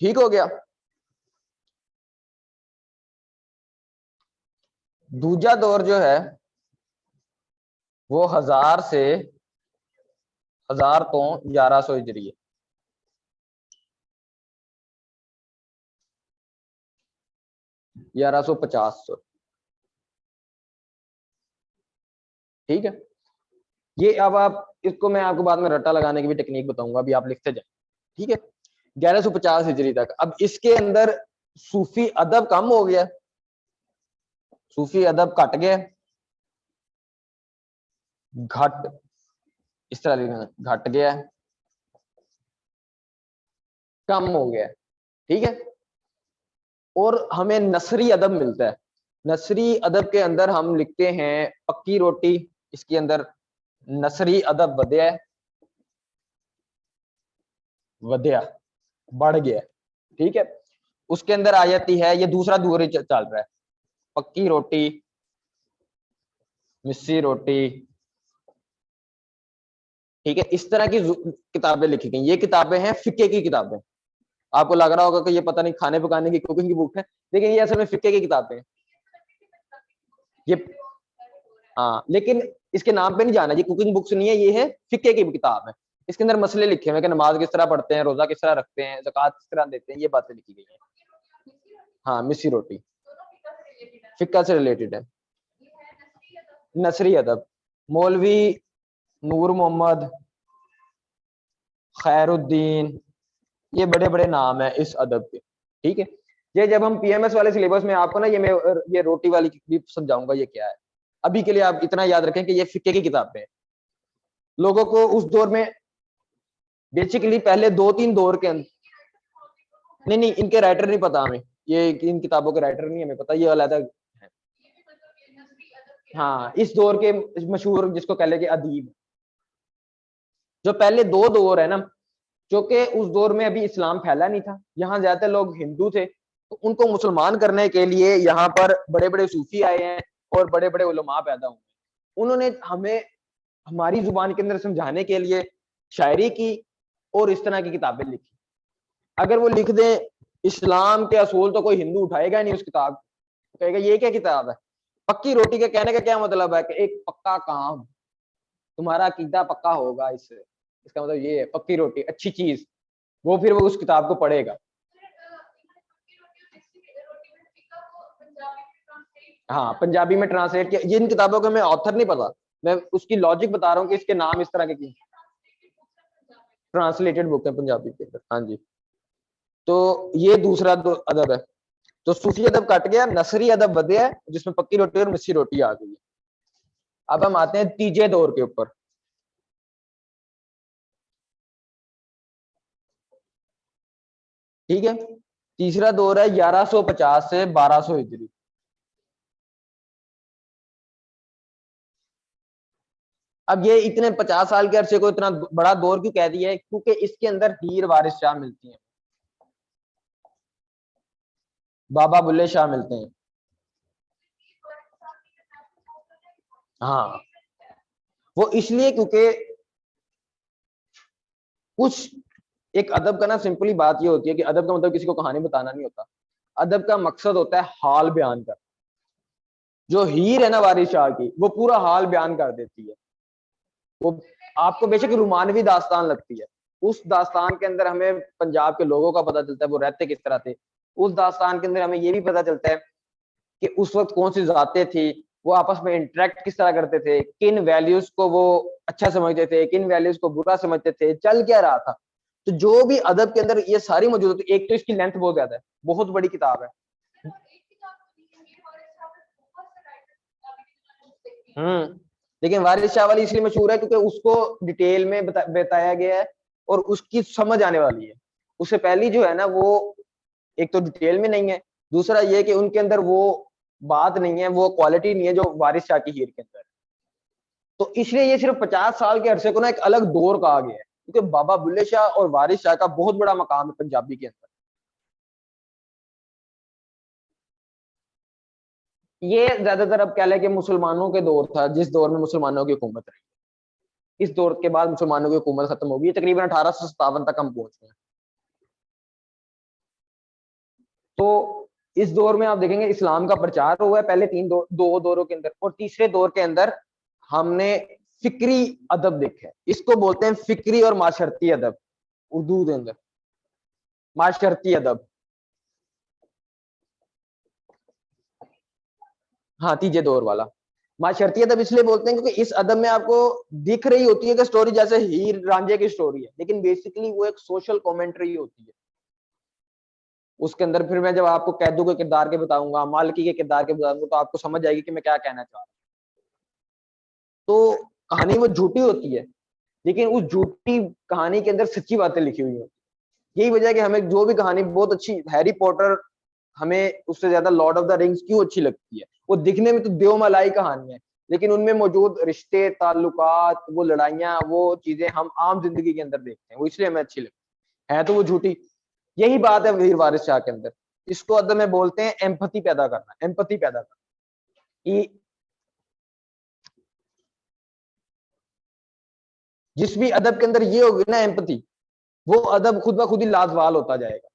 ठीक हो गया। दूजा दौर जो है वो 1000 से 1000 तो 1100 हिजरी है। ग्यारह सौ पचास, ठीक है। ये अब आप इसको मैं आपको बाद में रट्टा लगाने की भी टेक्निक बताऊंगा, अभी आप लिखते जाए, ठीक है। 1150 हिजरी तक। अब इसके अंदर सूफी अदब कम हो गया, सूफी अदब घट गया, घट, इस तरह लिखना, घट गया, कम हो गया, ठीक है। और हमें नसरी अदब मिलता है। नसरी अदब के अंदर हम लिखते हैं पक्की रोटी, इसके अंदर नसरी अदब वध्या है, वध्या, बढ़ गया, ठीक है। उसके अंदर आ जाती है, ये दूसरा दौर चल रहा है, पक्की रोटी, मिस्सी रोटी, ठीक है। इस तरह की किताबें लिखी गई। ये किताबें हैं फिक्के की किताबें। आपको लग रहा होगा कि ये पता नहीं खाने पकाने की कुकिंग की बुक है, लेकिन ये असल में फिक्के की किताबें हैं ये। हाँ, लेकिन इसके नाम पे नहीं जाना, ये कुकिंग बुक्स नहीं है, ये है फिक्के की किताब है। इसके अंदर मसले लिखे हुए कि नमाज किस तरह पढ़ते हैं, रोजा किस तरह रखते हैं, ज़कात किस तरह देते हैं, ये बातें लिखी गई हैं। हाँ मिस्सी रोटी, फिक्का से रिलेटेड है। नसरी अदब, मौलवी नूर मोहम्मद, खैरुद्दीन, ये बड़े बड़े नाम है इस अदब के। ठीक है, ये जब हम पीएमएस वाले सिलेबस में आपको ना ये रोटी वाली भी समझाऊंगा ये क्या है। अभी के लिए आप इतना याद रखें कि ये फिक्के की किताबें हैं। लोगों को उस दौर में बेसिकली पहले 2-3 दौर के अंदर, नहीं नहीं इनके राइटर नहीं पता हमें, ये इन किताबों के राइटर नहीं हमें पता, ये अलग है। हाँ इस दौर के मशहूर जिसको कह ले कि अदीब, जो पहले 2 दौर है ना, जो कि उस दौर में अभी इस्लाम फैला नहीं था, यहाँ ज्यादातर लोग हिंदू थे, तो उनको मुसलमान करने के लिए यहाँ पर बड़े बड़े सूफी आए हैं और बड़े बड़े उलमा पैदा हुए। उन्होंने हमें हमारी जुबान के अंदर समझाने के लिए शायरी की और इस तरह की किताबें लिखी। अगर वो लिख दें इस्लाम के असूल तो कोई हिंदू उठाएगा ही नहीं उस किताब को, कहेगा ये क्या किताब है। पक्की रोटी के कहने का क्या मतलब है कि एक पक्का काम, तुम्हारा अकीदा पक्का होगा इससे, इसका मतलब ये है पक्की रोटी अच्छी चीज, वो फिर वो उस किताब को पढ़ेगा। हाँ पंजाबी में ट्रांसलेट किया, जिन किताबों का मैं ऑथर नहीं पता, मैं उसकी लॉजिक बता रहा हूँ कि इसके नाम इस तरह के क्यों। ट्रांसलेटेड बुक है पंजाबी के अंदर, हाँ जी। तो ये दूसरा अदब है। तो सूफी अदब कट गया, नसरी अदब बढ़ है जिसमें पक्की रोटी और मिस्सी रोटी आ गई है। अब हम आते हैं तीजे दौर के ऊपर। ठीक है, तीसरा दौर है 1150 से 1200 हिजरी। अब ये इतने 50 साल के अरसे को इतना बड़ा दौर क्यों कह दिया है, क्योंकि इसके अंदर हीर वारिस शाह मिलती हैं, बाबा बुल्ले शाह मिलते हैं। हाँ वो इसलिए क्योंकि कुछ एक अदब का ना सिंपली बात ये होती है कि अदब का मतलब किसी को कहानी बताना नहीं होता, अदब का मकसद होता है हाल बयान कर। जो हीर है ना वारिस शाह की, वो पूरा हाल बयान कर देती है। वो आपको बेशक रोमानवी दास्तान लगती है, उस दास्तान के अंदर हमें पंजाब के लोगों का पता चलता है वो रहते किस तरह थे। उस दास्तान के अंदर हमें ये भी पता चलता है कि उस वक्त कौन सी जातें थी, वो आपस में इंटरेक्ट किस तरह करते थे, किन वैल्यूज को वो अच्छा समझते थे, किन वैल्यूज को बुरा समझते थे, चल क्या रहा था। तो जो भी अदब के अंदर ये सारी मौजूद होती है। एक तो इसकी लेंथ बहुत ज्यादा है, बहुत बड़ी किताब है। लेकिन वारिस शाह वाली इसलिए मशहूर है क्योंकि उसको डिटेल में बताया गया है और उसकी समझ आने वाली है। उससे पहली जो है ना वो एक तो डिटेल में नहीं है, दूसरा ये कि उनके अंदर वो बात नहीं है, वो क्वालिटी नहीं है जो वारिस शाह की हीर के अंदर है। तो इसलिए ये सिर्फ 50 साल के अरसे को ना एक अलग दौर कहा गया है, क्योंकि बाबा बुल्ले शाह और वारिस शाह का बहुत बड़ा मकाम है पंजाबी के अंदर। ये ज्यादातर अब कह लें कि मुसलमानों के दौर था, जिस दौर में मुसलमानों की हुकूमत रही। इस दौर के बाद मुसलमानों की हुकूमत खत्म होगी, तकरीबन 1857 तक हम पहुंच गए। तो इस दौर में आप देखेंगे इस्लाम का प्रचार हुआ है पहले दो दौरों के अंदर, और तीसरे दौर के अंदर हमने फिक्री अदब देखा है। इसको बोलते हैं फिक्री और माशरती अदब, उर्दू के अंदर माशरती अदब। हाँ तीजे दौर वाला माशरती अदब इसलिए बोलते हैं क्योंकि इस अदब में आपको दिख रही होती है कि स्टोरी जैसे हीर रांझे की स्टोरी है, लेकिन बेसिकली वो एक सोशल कमेंट्री होती है उसके अंदर। फिर मैं जब आपको कैदू के किरदार के बताऊंगा, मालकी के किरदार के बताऊंगा, तो आपको समझ आएगी कि मैं क्या कहना चाह रहा हूँ। तो कहानी वो झूठी होती है, लेकिन उस झूठी कहानी के अंदर सच्ची बातें लिखी हुई होती है। यही वजह है कि हमें जो भी कहानी बहुत अच्छी, हैरी पॉटर हमें उससे ज्यादा लॉर्ड ऑफ द रिंग्स क्यों अच्छी लगती है, वो दिखने में तो देवमलाई कहानी है, लेकिन उनमें मौजूद रिश्ते ताल्लुकात, वो लड़ाइयाँ, वो चीजें हम आम जिंदगी के अंदर देखते हैं, वो इसलिए हमें अच्छी लगती है तो वो झूठी। यही बात है वीर वारिस शाह के अंदर। इसको अदब में बोलते हैं एम्पथी पैदा करना, एम्पथी पैदा करना कि जिस भी अदब के अंदर ये होगी ना एम्पथी, वो अदब खुद ब खुद ही लाजवाल होता जाएगा,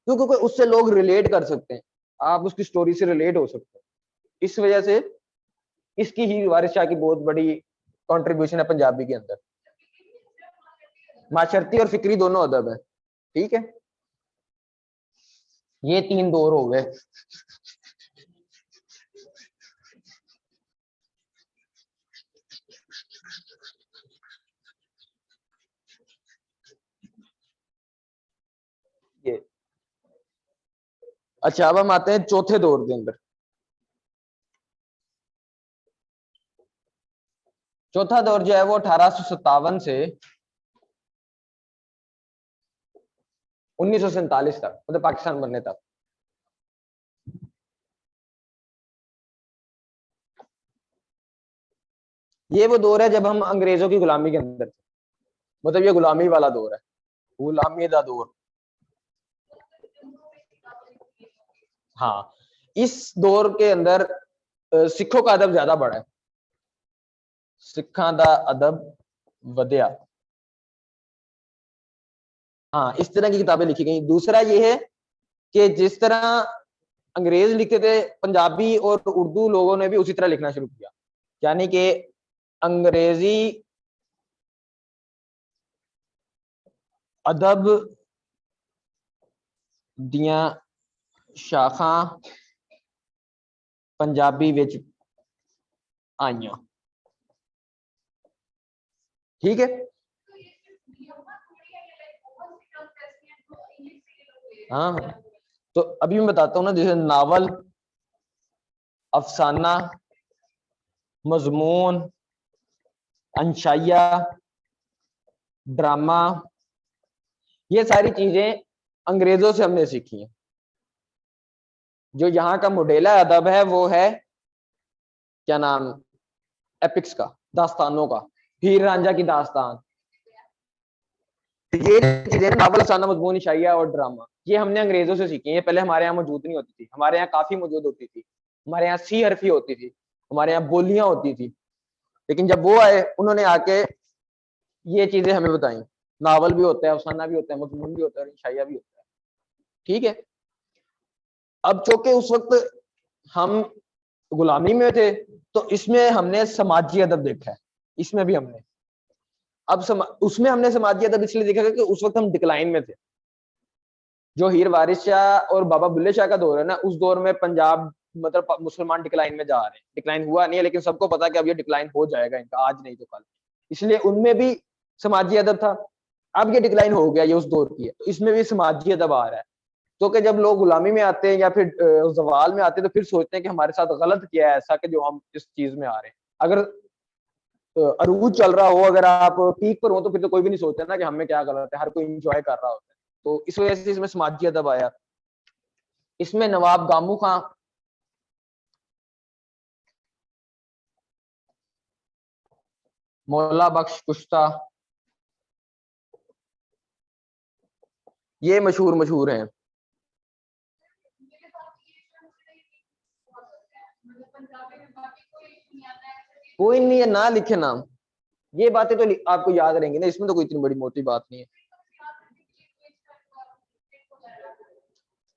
क्यों? क्योंकि उससे लोग रिलेट कर सकते हैं, आप उसकी स्टोरी से रिलेट हो सकते हैं। इस वजह से इसकी ही वारिस शाह की बहुत बड़ी कंट्रीब्यूशन है पंजाबी के अंदर। माशरती और फिक्री दोनों अदब है। ठीक है, ये 3 दौर हो गए। ये अच्छा, अब हम आते हैं चौथे दौर के अंदर। चौथा दौर जो है वो 1857 से 1947 तक, मतलब पाकिस्तान बनने तक। ये वो दौर है जब हम अंग्रेजों की गुलामी के अंदर थे, मतलब ये गुलामी वाला दौर है, गुलामी का दौर। हाँ, इस दौर के अंदर सिखों का अदब ज्यादा बढ़ा है, सिखा दा अदब वधिया। हाँ, इस तरह की किताबें लिखी गई। दूसरा ये है कि जिस तरह अंग्रेज लिखते थे, पंजाबी और उर्दू लोगों ने भी उसी तरह लिखना शुरू किया, यानी कि अंग्रेजी अदब दियां शाखा पंजाबी विच आईयां। ठीक है। हाँ, तो अभी मैं बताता हूँ ना, जैसे नावल, अफसाना, मजमून, अंशाइया, ड्रामा, ये सारी चीजें अंग्रेजों से हमने सीखी हैं। जो यहाँ का मोडेला अदब है वो है क्या नाम, एपिक्स का, दास्तानों का, हीर रांझा की दास्तान। ये चीजें नावल, अफसाना, मजमून, शाइया और ड्रामा, ये हमने अंग्रेजों से सीखी है। ये पहले हमारे यहाँ मौजूद नहीं होती थी, हमारे यहाँ काफी मौजूद होती थी। हमारे यहाँ सी हरफी होती थी, हमारे यहाँ बोलियां होती थी। लेकिन जब वो आए, उन्होंने आके ये चीजें हमें बताई। नावल भी होता है, अफसाना भी होता है, मजमून भी होता है, शाइया भी होता है। ठीक है। अब चूंकि उस वक्त हम गुलामी में थे, तो इसमें हमने समाजी अदब देखा है, इसमें भी हमने अब उसमें हमने समाजी अदब इसलिए देखा कि उस वक्त हम डिक्लाइन में थे। जो हीर वारिस शाह और बाबा बुल्ले शाह का दौर है ना, उस दौर में पंजाब मतलब मुसलमान डिक्लाइन में जा रहे हैं। डिक्लाइन हुआ नहीं है, लेकिन सबको पता कि अब ये डिक्लाइन हो जाएगा इनका, आज नहीं तो कल। इसलिए उनमें भी समाजी अदब था। अब ये डिक्लाइन हो गया, ये उस दौर की है, तो इसमें भी समाजी अदब आ रहा है। तो कि जब लोग गुलामी में आते हैं या फिर जवाल में आते हैं, तो फिर सोचते हैं कि हमारे साथ गलत किया है ऐसा कि जो हम इस चीज में आ रहे हैं। अगर अरूज चल रहा हो, अगर आप पीक पर हो, तो फिर तो कोई भी नहीं सोचता ना कि हमें क्या गलत है, हर कोई इंजॉय कर रहा होता है। तो इस वजह से इसमें समाजी अदब आया। इसमें नवाब गामू खां, मौला बख्श कुश्ता, ये मशहूर मशहूर हैं। कोई नहीं है ना लिखे नाम, ये बातें तो आपको याद रहेंगी ना, इसमें तो कोई इतनी बड़ी मोटी बात नहीं है।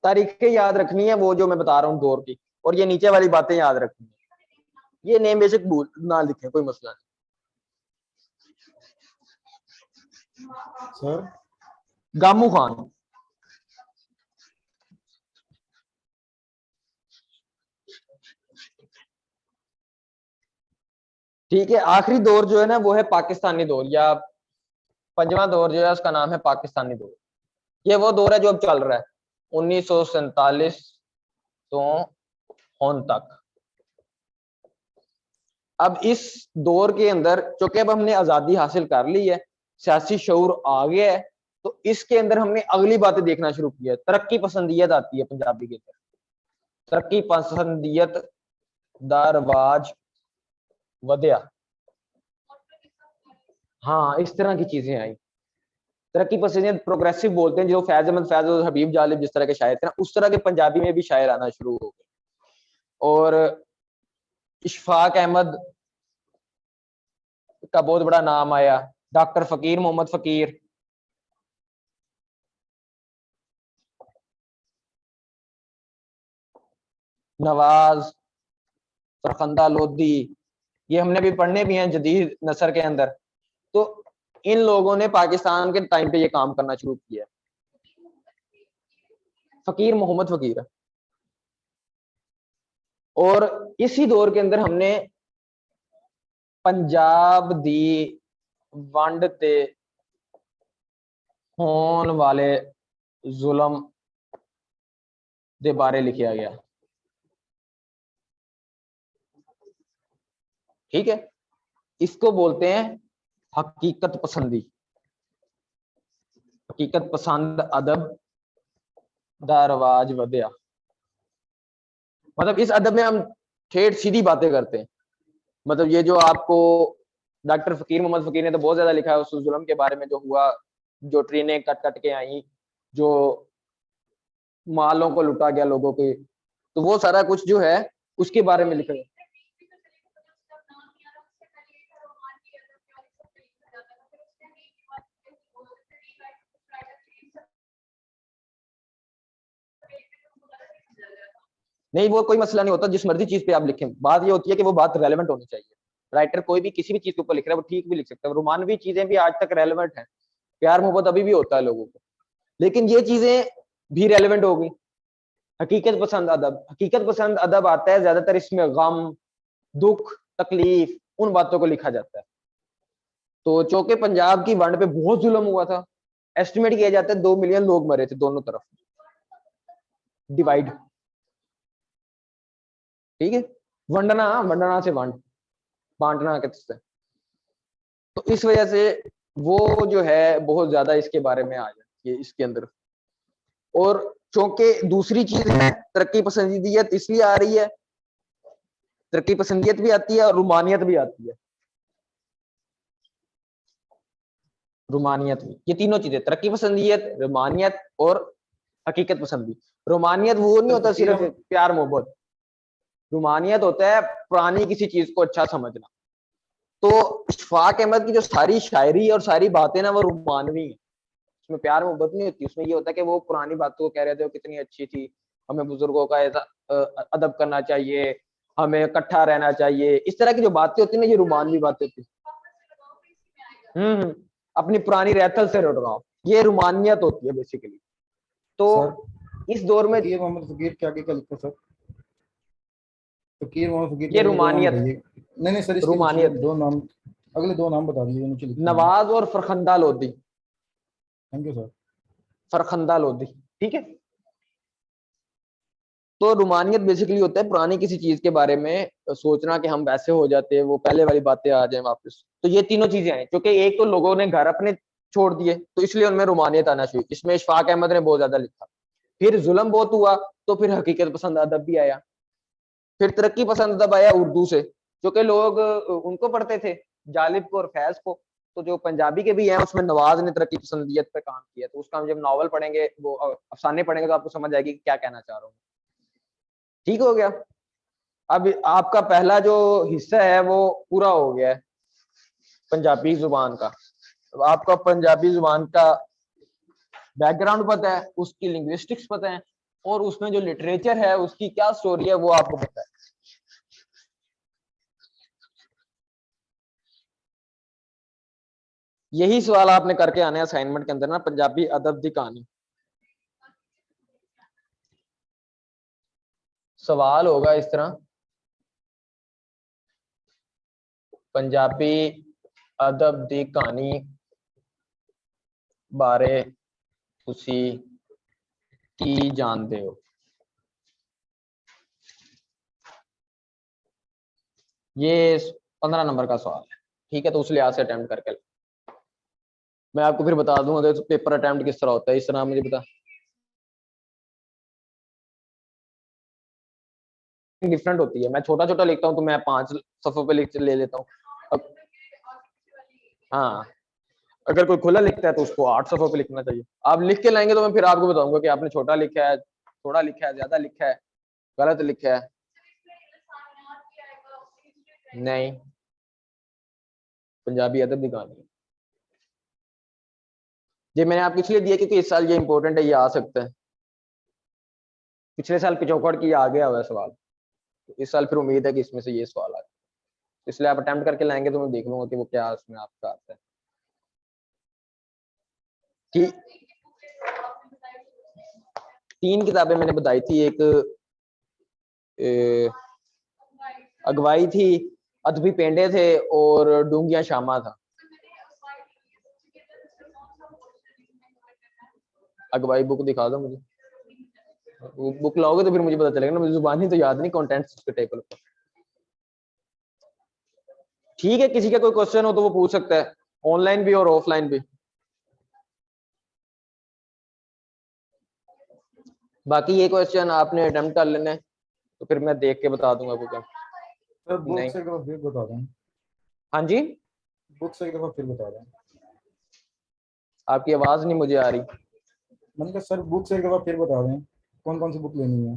तारीखें याद रखनी है वो जो मैं बता रहा हूँ दौर की, और ये नीचे वाली बातें याद रखनी है। ये नेम बेशक भूल ना लिखे, कोई मसला नहीं। सर, गामू खान। ठीक है। आखिरी दौर जो है ना वो है पाकिस्तानी दौर, या पंजवा दौर जो है उसका नाम है पाकिस्तानी दौर। ये वो दौर है जो अब चल रहा है 1947 तो होन तक। अब इस दौर के अंदर चूंकि अब हमने आजादी हासिल कर ली है, सियासी शऊर आ गया है, तो इसके अंदर हमने अगली बातें देखना शुरू किया है। तरक्की पसंदियत आती है पंजाबी के अंदर, तरक्की पसंदियत दा रवाज वधिया। हाँ, इस तरह की चीजें आई। तरक्की पसंद, प्रोग्रेसिव बोलते हैं, जो फैज अहमद फैज और हबीब जालिब जिस तरह के शायर थे ना, उस तरह के पंजाबी में भी शायर आना शुरू हो गए। और इशफाक अहमद का बहुत बड़ा नाम आया, डॉक्टर फकीर मोहम्मद फकीर, नवाज, फरखंदा लोधी, ये हमने भी पढ़ने भी हैं जदीद नसर के अंदर। तो इन लोगों ने पाकिस्तान के टाइम पे ये काम करना शुरू किया। फकीर मोहम्मद फकीर है। और इसी दौर के अंदर हमने पंजाब दी वंड ते होने वाले जुल्म दे बारे लिखा गया। ठीक है, इसको बोलते हैं हकीकत पसंदी, हकीकत पसंद अदब दा रवाज वधिया। मतलब इस अदब में हम ठेठ सीधी बातें करते हैं। मतलब ये जो आपको डॉक्टर फकीर मोहम्मद फकीर ने तो बहुत ज्यादा लिखा है उस जुल्म के बारे में जो हुआ, जो ट्रेनें कट कट के आई, जो मालों को लुटा गया लोगों के, तो वो सारा कुछ जो है उसके बारे में लिखा है। नहीं, वो कोई मसला नहीं होता, जिस मर्जी चीज पे आप लिखें, बात ये होती है कि वो बात रेलेवेंट होनी चाहिए। राइटर कोई भी किसी भी चीज के ऊपर लिख रहा है वो ठीक भी लिख सकता है, रोमानवी चीजें भी आज तक रेलेवेंट है, प्यार मोहब्बत अभी भी होता है लोगों को, लेकिन ये चीजें भी रेलेवेंट होगी। हकीकत पसंद अदब, हकीकत पसंद अदब आता है ज्यादातर इसमें गम, दुख, तकलीफ, उन बातों को लिखा जाता है। तो चौके पंजाब की वंड पे बहुत जुल्म हुआ था, एस्टिमेट किया जाता है 2 मिलियन लोग मरे थे दोनों तरफ, डिवाइड। ठीक है, वंडना, वंडना से वंड, बांटना कहते हैं। तो इस वजह से वो जो है बहुत ज्यादा इसके बारे में आ जाती है इसके अंदर। और चूंकि दूसरी चीज है तरक्की पसंदीयत इसलिए आ रही है, तरक्की पसंदीयत भी आती है और रुमानियत भी आती है। रुमानियत भी, ये तीनों चीजें, तरक्की पसंदीयत, रुमानियत और हकीकत पसंदी। रुमानियत वो नहीं होता सिर्फ प्यार मोहब्बत, रुमानियत होता है पुरानी किसी चीज को अच्छा समझना। तो इशफाक अहमद की जो सारी शायरी और सारी बातें ना वो रुमानवी है, उसमें प्यार मोहब्बत नहीं होती, उसमें ये होता है कि वो पुरानी बातों को कह रहे थे वो कितनी अच्छी थी, हमें बुजुर्गों का ऐसा अदब करना चाहिए, हमें इकट्ठा रहना चाहिए, इस तरह की जो बातें होती है ना ये रुमानवी बातें थी। अपनी पुरानी रहतल से लगाओ, ये रुमानियत होती है बेसिकली। तो सर इस दौर में फकीर मोहम्मद फकीर क्या क्या लिखा सर? फकीर मोहम्मद फकीर के ये अगले दो नाम रुमानियत, बताइए। नहीं नहीं सर, इसके नीचे रुमानियत दो नाम, अगले दो नाम बता दीजिए, नीचे लिखे हैं। नवाज और Farkhanda Lodhi. Thank you sir. Farkhanda Lodhi, ठीक है। तो रुमानियत बेसिकली होता है पुरानी किसी चीज के बारे में सोचना कि हम वैसे हो जाते हैं, वो पहले वाली बातें आ जाए वापस। तो ये तीनों चीजें हैं, क्योंकि एक तो लोगों ने घर अपने छोड़ दिए तो इसलिए उनमें रुमानियत आना शुरू, इसमें इशफाक अहमद ने बहुत ज्यादा लिखा। फिर जुल्म बहुत हुआ तो फिर हकीकत पसंद अदब भी आया। फिर तरक्की पसंद अदब आया उर्दू से, क्योंकि लोग उनको पढ़ते थे, जालिब को और फैज को। तो जो पंजाबी के भी हैं उसमें नवाज ने तरक्की पसंदियत पे काम किया, तो उसका हम जब नॉवल पढ़ेंगे, वो अफसाने पढ़ेंगे तो आपको समझ आएगी कि क्या कहना चाह रहा हूँ। ठीक हो गया। अब आपका पहला जो हिस्सा है वो पूरा हो गया है पंजाबी जुबान का। अब आपका पंजाबी जुबान का बैकग्राउंड पता है, उसकी लिंग्विस्टिक्स पता है, और उसमें जो लिटरेचर है उसकी क्या स्टोरी है वो आपको पता है। यही सवाल आपने करके आने असाइनमेंट के अंदर ना, पंजाबी अदब दी कहानी। सवाल होगा इस तरह, पंजाबी अदब दी कहानी बारे तुसी की जानते हो। ये 15 नंबर का सवाल है, ठीक है। तो उस लिहाज से अटेम्प्ट करके मैं आपको फिर बता दूंगा कि पेपर अटेम्प्ट किस तरह होता है, इस तरह मुझे बता। डिफरेंट होती है, मैं छोटा छोटा लिखता हूँ तो मैं 5 सफ़ों पे लिख ले लेता हूँ। अब हाँ, अगर कोई खुला लिखता है तो उसको 8 सफ़ों पे लिखना चाहिए। आप लिख के लाएंगे तो मैं फिर आपको बताऊंगा कि आपने छोटा लिखा है, थोड़ा लिखा है, ज्यादा लिखा है, गलत लिखा है। नहीं, पंजाबी अदब की कहानी ये मैंने आपको इसलिए दिया क्योंकि इस साल ये इंपॉर्टेंट है, ये आ सकता है। पिछले साल पिछोकड़ की आ गया हुआ सवाल, तो इस साल फिर उम्मीद है कि इसमें से ये सवाल आए, इसलिए आप अटेम्प्ट करके लाएंगे तो मैं देख लूंगा कि वो क्या उसमें आपका आता है। ठीक, 3 किताबें मैंने बताई थी, एक अगवाई थी, अदबी पेंडे थे और डूंगिया शामा था। अगवाई बुक दिखा दो मुझे, वो बुक लाओगे तो फिर मुझे पता चलेगा ना, मुझे जुबानी तो याद नहीं कंटेंट्स उसके टेबल पर। ठीक है, किसी का कोई क्वेश्चन हो तो वो पूछ सकता है, ऑनलाइन भी और ऑफलाइन भी। बाकी ये क्वेश्चन आपने अटेम्प्ट कर लेना है, तो फिर मैं देख के बता दूंगा आपको क्या। सर बुक नहीं, से एक दफा फिर बता दें, हाँ जी, बुक से एक दफा फिर बता दें। आपकी आवाज नहीं मुझे आ रही। मैंने कहा सर बुक से एक दफा फिर बता दें, कौन कौन सी बुक लेनी है।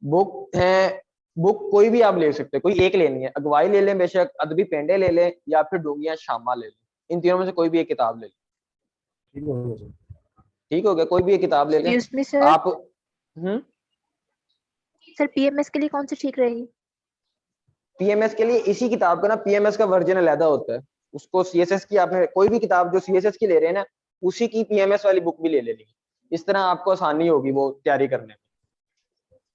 बुक है, बुक कोई भी आप ले सकते हैं, कोई एक लेनी है, अगवाई ले लें बेशक, अदबी पेंडे ले लें, या फिर डूंगिया शामा ले लें, इन तीनों में से कोई भी एक किताब ले लें। ठीक हो गया सर। ठीक हो गया, कोई भी एक किताब ले लें एक्सक्यूज मी सर, आप। सर पीएमएस के लिए कौन सी ठीक रहेगी? पीएमएस के लिए इसी किताब का ना, पीएमएस का वर्जन अलग होता है, उसको सीएसएस की आपने कोई भी किताब जो सीएसएस की ले रहे हैं ना, उसी की पीएमएस वाली बुक भी ले लेनी है, इस तरह आपको आसानी होगी वो तैयारी करने में।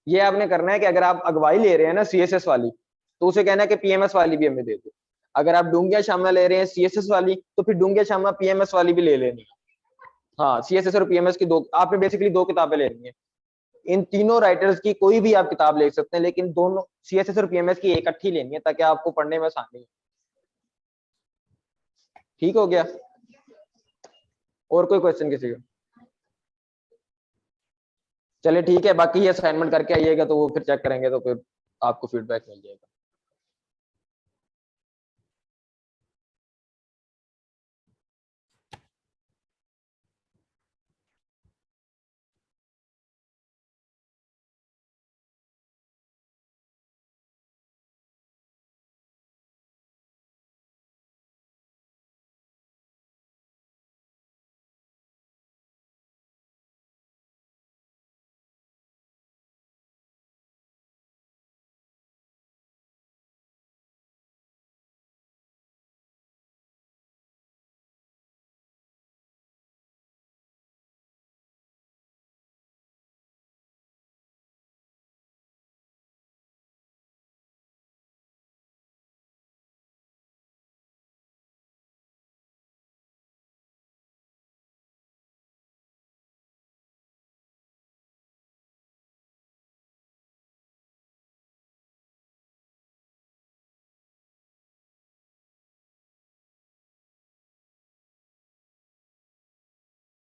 ये आपने करना है कि अगर आप अगवाई ले रहे हैं ना सीएसएस वाली, तो उसे कहना है कि पीएमएस वाली भी हमें दे दो। अगर आप डूंगिया शामा ले रहे हैं सीएसएस वाली, तो फिर डूंगिया शामा पीएमएस वाली भी ले लेनी है। हाँ, सीएसएस और पीएमएस की दो, आपने बेसिकली 2 किताबें लेनी है। इन तीनों राइटर्स की कोई भी आप किताब ले सकते हैं, लेकिन दोनों सीएसएस और पीएमएस की इकट्ठी लेनी है, ताकि आपको पढ़ने में आसानी हो। ठीक हो गया? और कोई क्वेश्चन किसी का? चले ठीक है, बाकी ये असाइनमेंट करके आइएगा तो वो फिर चेक करेंगे, तो फिर आपको फीडबैक मिल जाएगा।